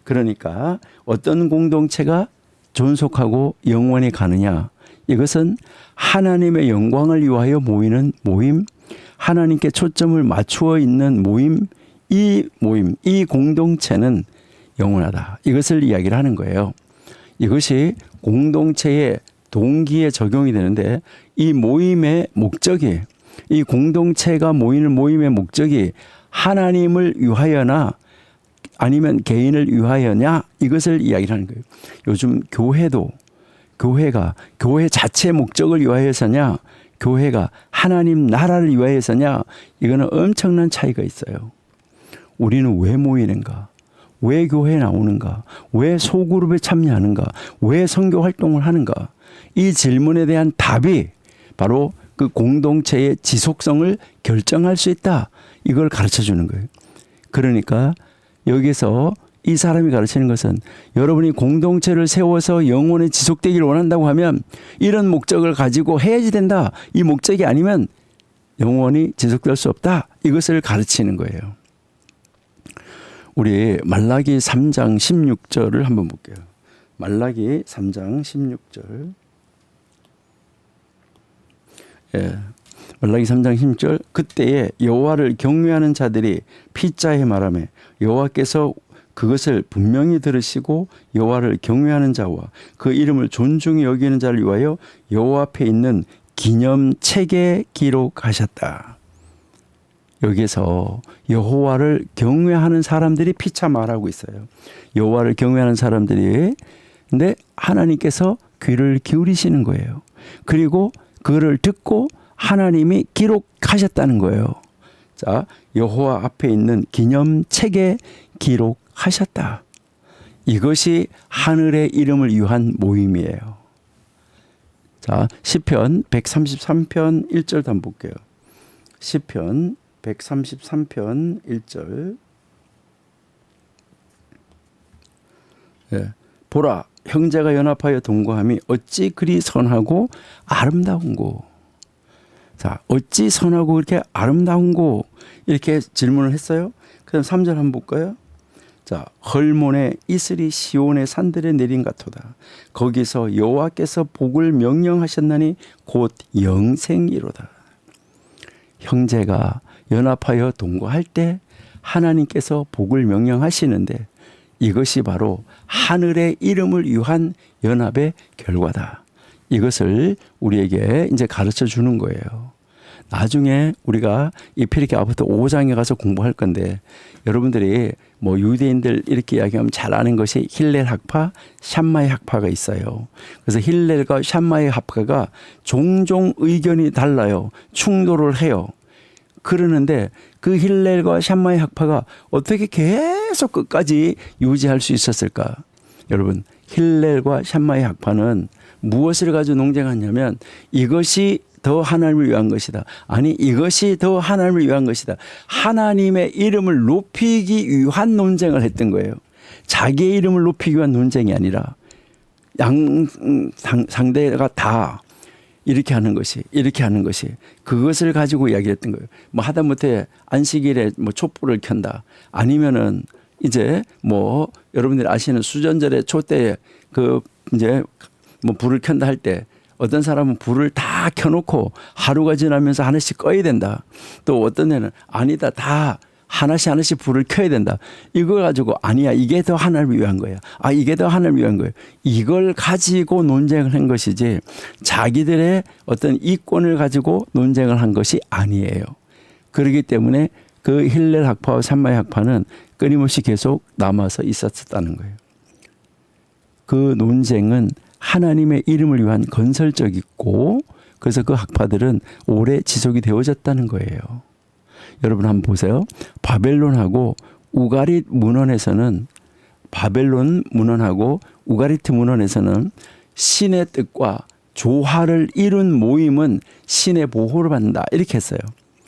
그러니까 어떤 공동체가 존속하고 영원히 가느냐 이것은 하나님의 영광을 위하여 모이는 모임 하나님께 초점을 맞추어 있는 모임 이 공동체는 영원하다. 이것을 이야기를 하는 거예요. 이것이 공동체의 동기에 적용이 되는데 이 모임의 목적이 이 공동체가 모이는 모임의 목적이 하나님을 위하여나 아니면 개인을 위하여냐 이것을 이야기를 하는 거예요. 요즘 교회가 교회 자체 목적을 위하여서냐 교회가 하나님 나라를 위하여서냐 이거는 엄청난 차이가 있어요. 우리는 왜 모이는가? 왜 교회에 나오는가? 왜 소그룹에 참여하는가? 왜 선교 활동을 하는가? 이 질문에 대한 답이 바로 그 공동체의 지속성을 결정할 수 있다. 이걸 가르쳐 주는 거예요. 그러니까 여기서 이 사람이 가르치는 것은 여러분이 공동체를 세워서 영원히 지속되기를 원한다고 하면 이런 목적을 가지고 해야지 된다. 이 목적이 아니면 영원히 지속될 수 없다. 이것을 가르치는 거예요. 우리 말라기 3장 16절을 한번 볼게요. 말라기 3장 16절. 예. 말라기 3장 16절. 그때에 여호와를 경외하는 자들이 피자에 말하며 여호와께서 그것을 분명히 들으시고 여호와를 경외하는 자와 그 이름을 존중히 여기는 자를 위하여 여호와 앞에 있는 기념책에 기록하셨다. 여기에서 여호와를 경외하는 사람들이 피차 말하고 있어요. 여호와를 경외하는 사람들이 근데 하나님께서 귀를 기울이시는 거예요. 그리고 그를 듣고 하나님이 기록하셨다는 거예요. 자, 여호와 앞에 있는 기념책에 기록하셨다. 이것이 하늘의 이름을 위한 모임이에요. 자, 시편 133편 1절 한번 볼게요. 시편 133편 1절. 예. 보라, 형제가 연합하여 동거함이 어찌 그리 선하고 아름다운고. 자, 어찌 선하고 그렇게 아름다운고 이렇게 질문을 했어요. 그다음 3절 한번 볼까요? 자, 헐몬의 이슬이 시온의 산들에 내린 같도다. 거기서 여호와께서 복을 명령하셨나니 곧 영생이로다. 형제가 연합하여 동거할 때 하나님께서 복을 명령하시는데 이것이 바로 하늘의 이름을 위한 연합의 결과다. 이것을 우리에게 이제 가르쳐 주는 거예요. 나중에 우리가 이 필리키 아부터 5장에 가서 공부할 건데 여러분들이 뭐 유대인들 이렇게 이야기하면 잘 아는 것이 힐렐 학파, 샴마이 학파가 있어요. 그래서 힐렐과 샴마이 학파가 종종 의견이 달라요. 충돌을 해요. 그러는데 그 힐렐과 샴마이 학파가 어떻게 계속 끝까지 유지할 수 있었을까? 여러분, 힐렐과 샴마이 학파는 무엇을 가지고 논쟁하냐면 이것이 더 하나님을 위한 것이다. 아니 이것이 더 하나님을 위한 것이다. 하나님의 이름을 높이기 위한 논쟁을 했던 거예요. 자기의 이름을 높이기 위한 논쟁이 아니라 상대가 다 이렇게 하는 것이 그것을 가지고 이야기했던 거예요. 뭐 하다못해 안식일에 뭐 촛불을 켠다. 아니면은 이제 뭐 여러분들이 아시는 수전절의 촛대에 그 이제 뭐 불을 켠다 할 때 어떤 사람은 불을 다 켜놓고 하루가 지나면서 하나씩 꺼야 된다. 또 어떤 애는 아니다, 다 하나씩 불을 켜야 된다. 이걸 가지고 아니야, 이게 더 하나님을 위한 거야. 아, 이게 더 하나님을 위한 거예요. 이걸 가지고 논쟁을 한 것이지 자기들의 어떤 이권을 가지고 논쟁을 한 것이 아니에요. 그렇기 때문에 그 힐렐 학파와 산마의 학파는 끊임없이 계속 남아서 있었다는 거예요. 그 논쟁은 하나님의 이름을 위한 건설적이고 그래서 그 학파들은 오래 지속이 되어졌다는 거예요. 여러분 한번 보세요. 바벨론하고 우가릿 문헌에서는 바벨론 문헌하고 우가리트 문헌에서는 신의 뜻과 조화를 이룬 모임은 신의 보호를 받는다 이렇게 했어요.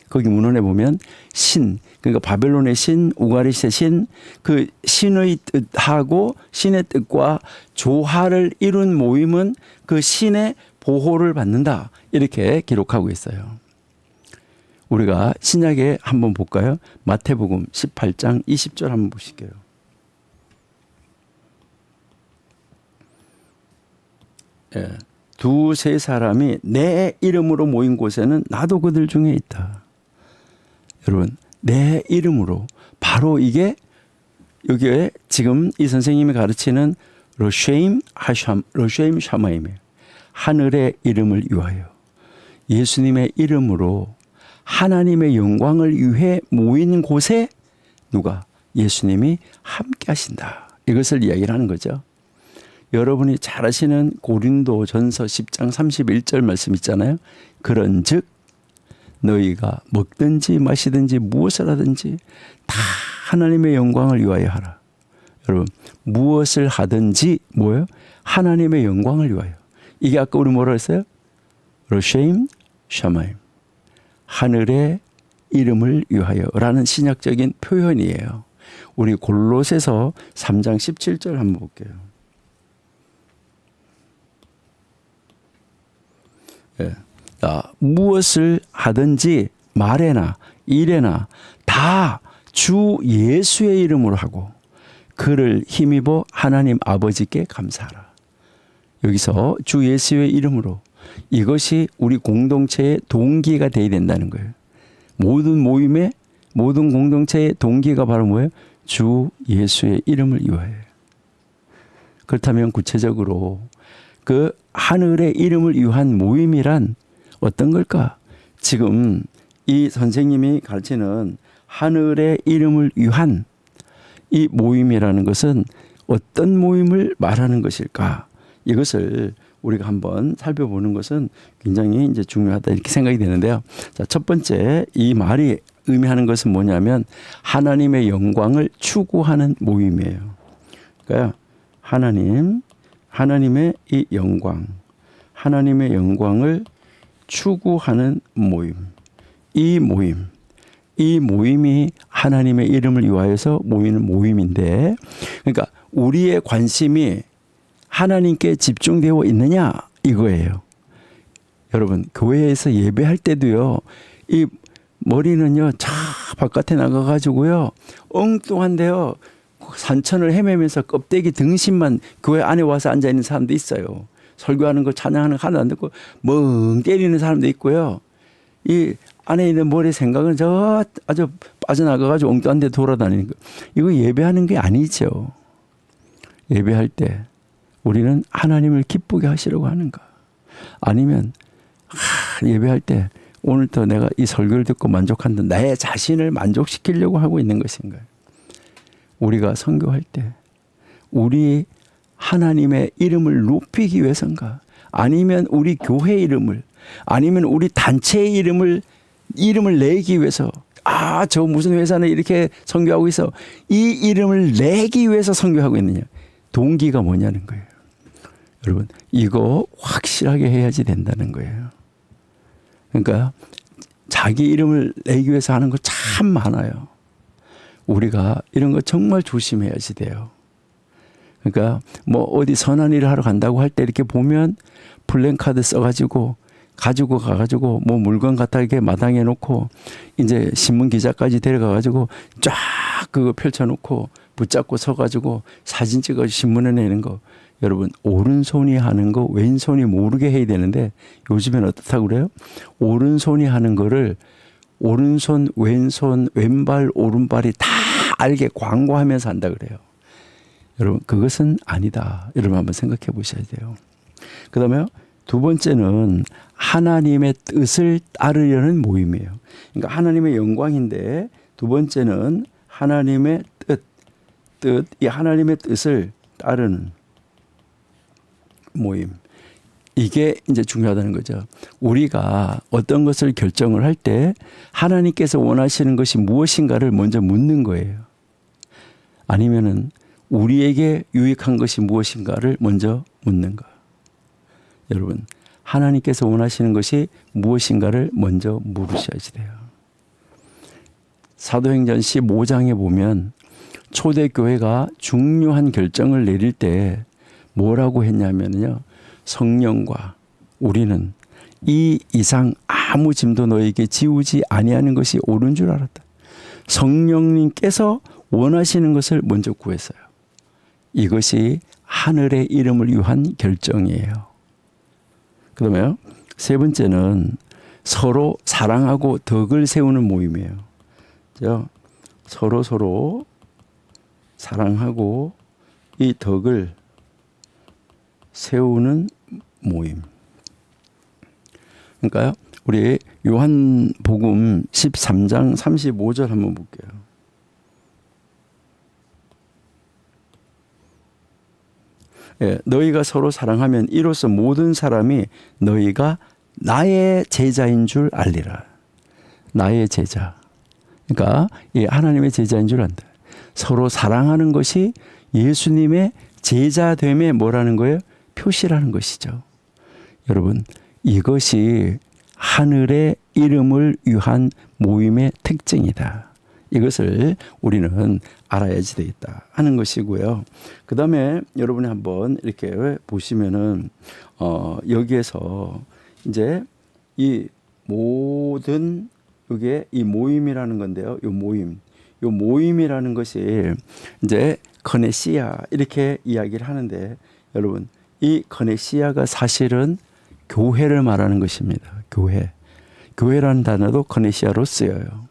거기 문헌에 보면 신, 그러니까 바벨론의 신, 우가릿의 신, 그 신의 뜻하고 신의 뜻과 조화를 이룬 모임은 그 신의 보호를 받는다 이렇게 기록하고 있어요. 우리가 신약에 한번 볼까요? 마태복음 18장 20절 한번 보실게요. 예. 두세 사람이 내 이름으로 모인 곳에는 나도 그들 중에 있다. 여러분, 내 이름으로 바로 이게 여기에 지금 이 선생님이 가르치는 로쉐임 샤마임이에요. 하늘의 이름을 위하여 예수님의 이름으로 하나님의 영광을 위해 모인 곳에 누가? 예수님이 함께 하신다. 이것을 이야기를 하는 거죠. 여러분이 잘 아시는 고린도전서 10장 31절 말씀 있잖아요. 그런즉 너희가 먹든지 마시든지 무엇을 하든지 다 하나님의 영광을 위하여 하라. 여러분, 무엇을 하든지 뭐예요? 하나님의 영광을 위하여. 이게 아까 우리 뭐라 했어요? 로쉐임 샤마임. 하늘의 이름을 위하여라는 신약적인 표현이에요. 우리 골로새서 3장 17절 한번 볼게요. 예. 무엇을 하든지 말에나 일에나 다 주 예수의 이름으로 하고 그를 힘입어 하나님 아버지께 감사하라. 여기서 주 예수의 이름으로 이것이 우리 공동체의 동기가 되어야 된다는 거예요. 모든 모임의 모든 공동체의 동기가 바로 뭐예요? 주 예수의 이름을 위하여. 그렇다면 구체적으로 그 하늘의 이름을 위한 모임이란 어떤 걸까? 지금 이 선생님이 가르치는 하늘의 이름을 위한 이 모임이라는 것은 어떤 모임을 말하는 것일까? 이것을 우리가 한번 살펴보는 것은 굉장히 이제 중요하다 이렇게 생각이 되는데요. 자, 첫 번째 이 말이 의미하는 것은 뭐냐면 하나님의 영광을 추구하는 모임이에요. 그러니까 하나님의 이 영광, 하나님의 영광을 추구하는 모임. 이 모임이 하나님의 이름을 위하여서 모이는 모임인데, 그러니까 우리의 관심이 하나님께 집중되어 있느냐 이거예요. 여러분, 교회에서 예배할 때도요, 이 머리는요 차 바깥에 나가가지고요 엉뚱한데요 산천을 헤매면서 껍데기 등심만 교회 안에 와서 앉아 있는 사람도 있어요. 설교하는 거 찬양하는 거 하나도 안 듣고 멍 때리는 사람도 있고요. 이 안에 있는 머리 생각은 저 아주 빠져나가가지고 엉뚱한 데 돌아다니는 거. 이거 예배하는 게 아니죠. 예배할 때 우리는 하나님을 기쁘게 하시려고 하는가? 아니면 예배할 때 오늘도 내가 이 설교를 듣고 만족한다. 내 자신을 만족시키려고 하고 있는 것인가요? 우리가 선교할 때 우리 하나님의 이름을 높이기 위해서인가? 아니면 우리 교회 이름을, 아니면 우리 단체의 이름을 내기 위해서, 저 무슨 회사는 이렇게 선교하고 있어. 이 이름을 내기 위해서 선교하고 있느냐? 동기가 뭐냐는 거예요. 여러분, 이거 확실하게 해야지 된다는 거예요. 그러니까 자기 이름을 내기 위해서 하는 거 참 많아요. 우리가 이런 거 정말 조심해야지 돼요. 그러니까 뭐 어디 선한 일을 하러 간다고 할 때 이렇게 보면 플랜카드 써가지고 가지고 가가지고 뭐 물건 갖다 이렇게 마당에 놓고 이제 신문 기자까지 데려가가지고 쫙 그거 펼쳐놓고 붙잡고 서가지고 사진 찍어 신문에 내는 거. 여러분 오른손이 하는 거 왼손이 모르게 해야 되는데 요즘엔 어떻다고 그래요? 오른손이 하는 거를 오른손 왼손 왼발 오른발이 다 알게 광고하면서 한다 그래요. 여러분 그것은 아니다. 여러분 한번 생각해 보셔야 돼요. 그 다음에 두 번째는 하나님의 뜻을 따르려는 모임이에요. 그러니까 하나님의 영광인데 두 번째는 하나님의 뜻, 이 하나님의 뜻을 따르는 모임. 이게 이제 중요하다는 거죠. 우리가 어떤 것을 결정을 할 때 하나님께서 원하시는 것이 무엇인가를 먼저 묻는 거예요. 아니면은 우리에게 유익한 것이 무엇인가를 먼저 묻는 거. 여러분, 하나님께서 원하시는 것이 무엇인가를 먼저 물으셔야지 돼요. 사도행전 15장에 보면 초대교회가 중요한 결정을 내릴 때 뭐라고 했냐면요. 성령과 우리는 이 이상 아무 짐도 너에게 지우지 아니하는 것이 옳은 줄 알았다. 성령님께서 원하시는 것을 먼저 구했어요. 이것이 하늘의 이름을 위한 결정이에요. 그 다음에 세 번째는 서로 사랑하고 덕을 세우는 모임이에요. 서로 사랑하고 이 덕을 세우는 모임. 그러니까요. 우리 요한복음 13장 35절 한번 볼게요. 예, 너희가 서로 사랑하면 이로써 모든 사람이 너희가 나의 제자인 줄 알리라. 나의 제자. 그러니까 이 하나님의 제자인 줄 안다. 서로 사랑하는 것이 예수님의 제자됨에 뭐라는 거예요? 표시라는 것이죠. 여러분, 이것이 하늘의 이름을 위한 모임의 특징이다. 이것을 우리는 알아야지 되겠다 하는 것이고요. 그 다음에 여러분이 한번 이렇게 보시면은 여기에서 이제 이 모든 이게 이 모임이라는 건데요. 요 모임이라는 것이 이제 커네시아 이렇게 이야기를 하는데 여러분 이 커네시아가 사실은 교회를 말하는 것입니다. 교회라는 단어도 커네시아로 쓰여요.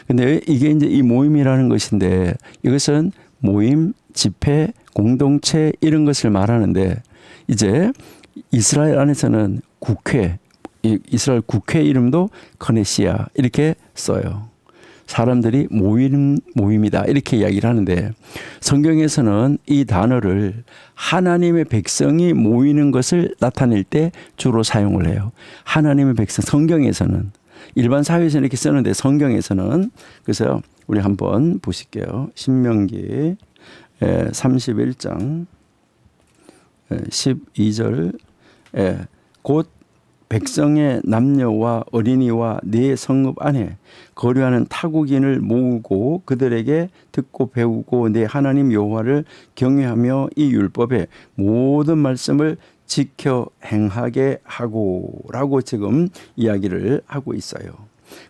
근데 이게 이제 이 모임이라는 것인데 이것은 모임, 집회, 공동체 이런 것을 말하는데 이제 이스라엘 안에서는 국회, 이스라엘 국회 이름도 커네시아 이렇게 써요. 사람들이 모임이다 이렇게 이야기를 하는데 성경에서는 이 단어를 하나님의 백성이 모이는 것을 나타낼 때 주로 사용을 해요. 하나님의 백성, 성경에서는 일반 사회에서는 이렇게 쓰는데 성경에서는 그래서 우리 한번 보실게요. 신명기 31장 12절 곧 백성의 남녀와 어린이와 네 성읍 안에 거류하는 타국인을 모으고 그들에게 듣고 배우고 내 하나님 여호와를 경외하며 이 율법의 모든 말씀을 지켜 행하게 하고라고 지금 이야기를 하고 있어요.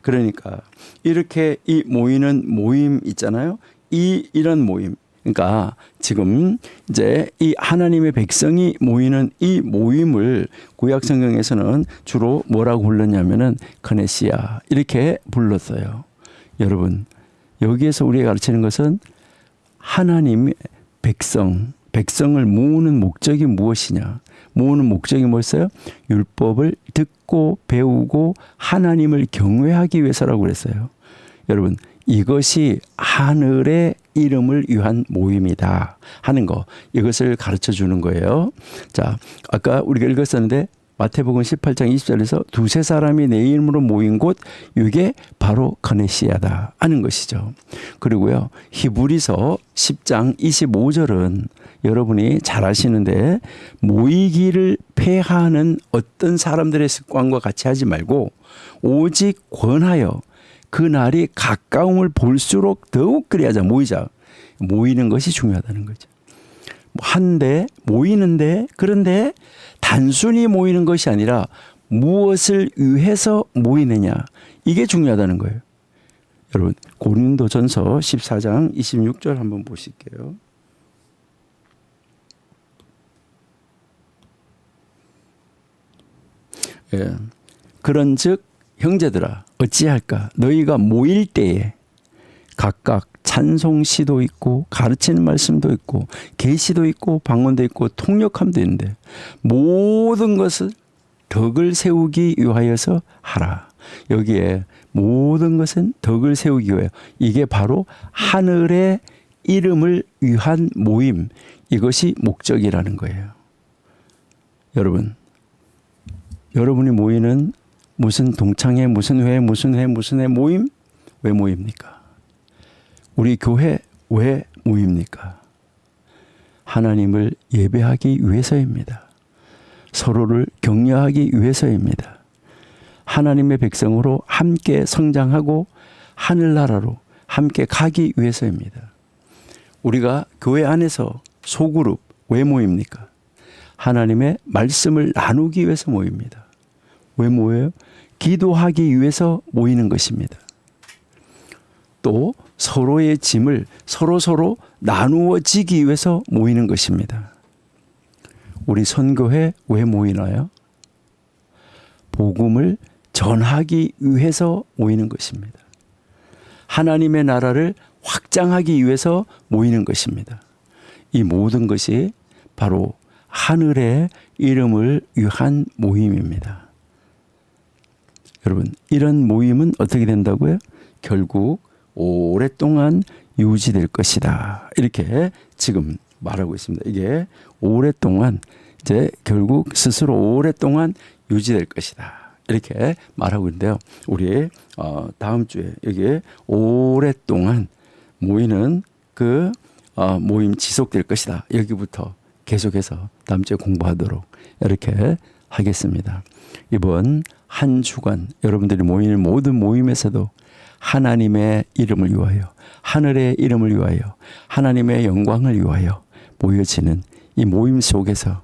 그러니까 이렇게 이 모이는 모임 있잖아요. 이런 모임. 그러니까 지금 이제 이 하나님의 백성이 모이는 이 모임을 구약 성경에서는 주로 뭐라고 불렀냐면은 커네시아 이렇게 불렀어요. 여러분 여기에서 우리가 가르치는 것은 하나님의 백성을 모으는 목적이 무엇이냐? 모으는 목적이 뭐였어요? 율법을 듣고 배우고 하나님을 경외하기 위해서라고 그랬어요. 여러분 이것이 하늘의 이름을 위한 모임이다 하는 거 이것을 가르쳐 주는 거예요. 자, 아까 우리가 읽었었는데 마태복음 18장 20절에서 두세 사람이 내 이름으로 모인 곳 이게 바로 커네시아다 하는 것이죠. 그리고요 히브리서 10장 25절은 여러분이 잘 아시는데 모이기를 폐하는 어떤 사람들의 습관과 같이 하지 말고 오직 권하여 그 날이 가까움을 볼수록 더욱 그리하자. 모이는 것이 중요하다는 거죠. 한데 모이는데 그런데 단순히 모이는 것이 아니라 무엇을 위해서 모이느냐, 이게 중요하다는 거예요. 여러분, 고린도전서 14장 26절 한번 보실게요. 예. 그런즉 형제들아 어찌할까, 너희가 모일 때에 각각 찬송시도 있고 가르치는 말씀도 있고 계시도 있고 방언도 있고 통역함도 있는데 모든 것을 덕을 세우기 위하여서 하라. 여기에 모든 것은 덕을 세우기 위하여, 이게 바로 하늘의 이름을 위한 모임, 이것이 목적이라는 거예요. 여러분이 모이는 무슨 동창회, 무슨 회, 무슨 모임? 왜 모입니까? 우리 교회 왜 모입니까? 하나님을 예배하기 위해서입니다. 서로를 격려하기 위해서입니다. 하나님의 백성으로 함께 성장하고 하늘나라로 함께 가기 위해서입니다. 우리가 교회 안에서 소그룹 왜 모입니까? 하나님의 말씀을 나누기 위해서 모입니다. 왜 모여요? 기도하기 위해서 모이는 것입니다. 또 서로의 짐을 서로 나누어지기 위해서 모이는 것입니다. 우리 선교회 왜 모이나요? 복음을 전하기 위해서 모이는 것입니다. 하나님의 나라를 확장하기 위해서 모이는 것입니다. 이 모든 것이 바로 하늘의 이름을 위한 모임입니다. 여러분, 이런 모임은 어떻게 된다고요? 결국 오랫동안 유지될 것이다. 이렇게 지금 말하고 있습니다. 이게 오랫동안, 이제 결국 스스로 오랫동안 유지될 것이다. 이렇게 말하고 있는데요. 우리 다음 주에 여기에 오랫동안 모이는 그 모임 지속될 것이다. 여기부터 계속해서 다음 주에 공부하도록 이렇게 하겠습니다. 이번 한 주간 여러분들이 모이는 모든 모임에서도 하나님의 이름을 위하여, 하늘의 이름을 위하여, 하나님의 영광을 위하여 모여지는 이 모임 속에서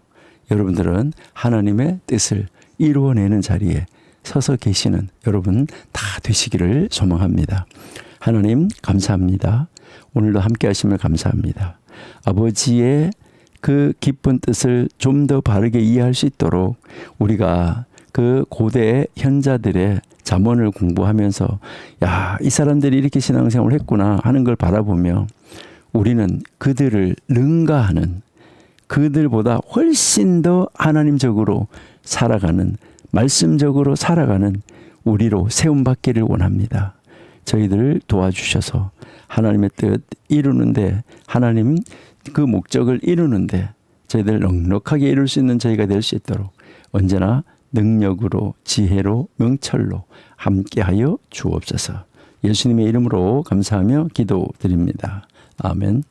여러분들은 하나님의 뜻을 이루어내는 자리에 서서 계시는 여러분 다 되시기를 소망합니다. 하나님 감사합니다. 오늘도 함께 하심을 감사합니다. 아버지의 그 깊은 뜻을 좀 더 바르게 이해할 수 있도록 우리가 그 고대 현자들의 잠언을 공부하면서 이 사람들이 이렇게 신앙생활을 했구나 하는 걸 바라보며 우리는 그들을 능가하는, 그들보다 훨씬 더 하나님적으로 살아가는, 말씀적으로 살아가는 우리로 세움받기를 원합니다. 저희들을 도와주셔서 하나님의 뜻 이루는데, 하나님 그 목적을 이루는데 저희들 넉넉하게 이룰 수 있는 저희가 될 수 있도록 언제나 능력으로, 지혜로, 명철로 함께하여 주옵소서. 예수님의 이름으로 감사하며 기도드립니다. 아멘.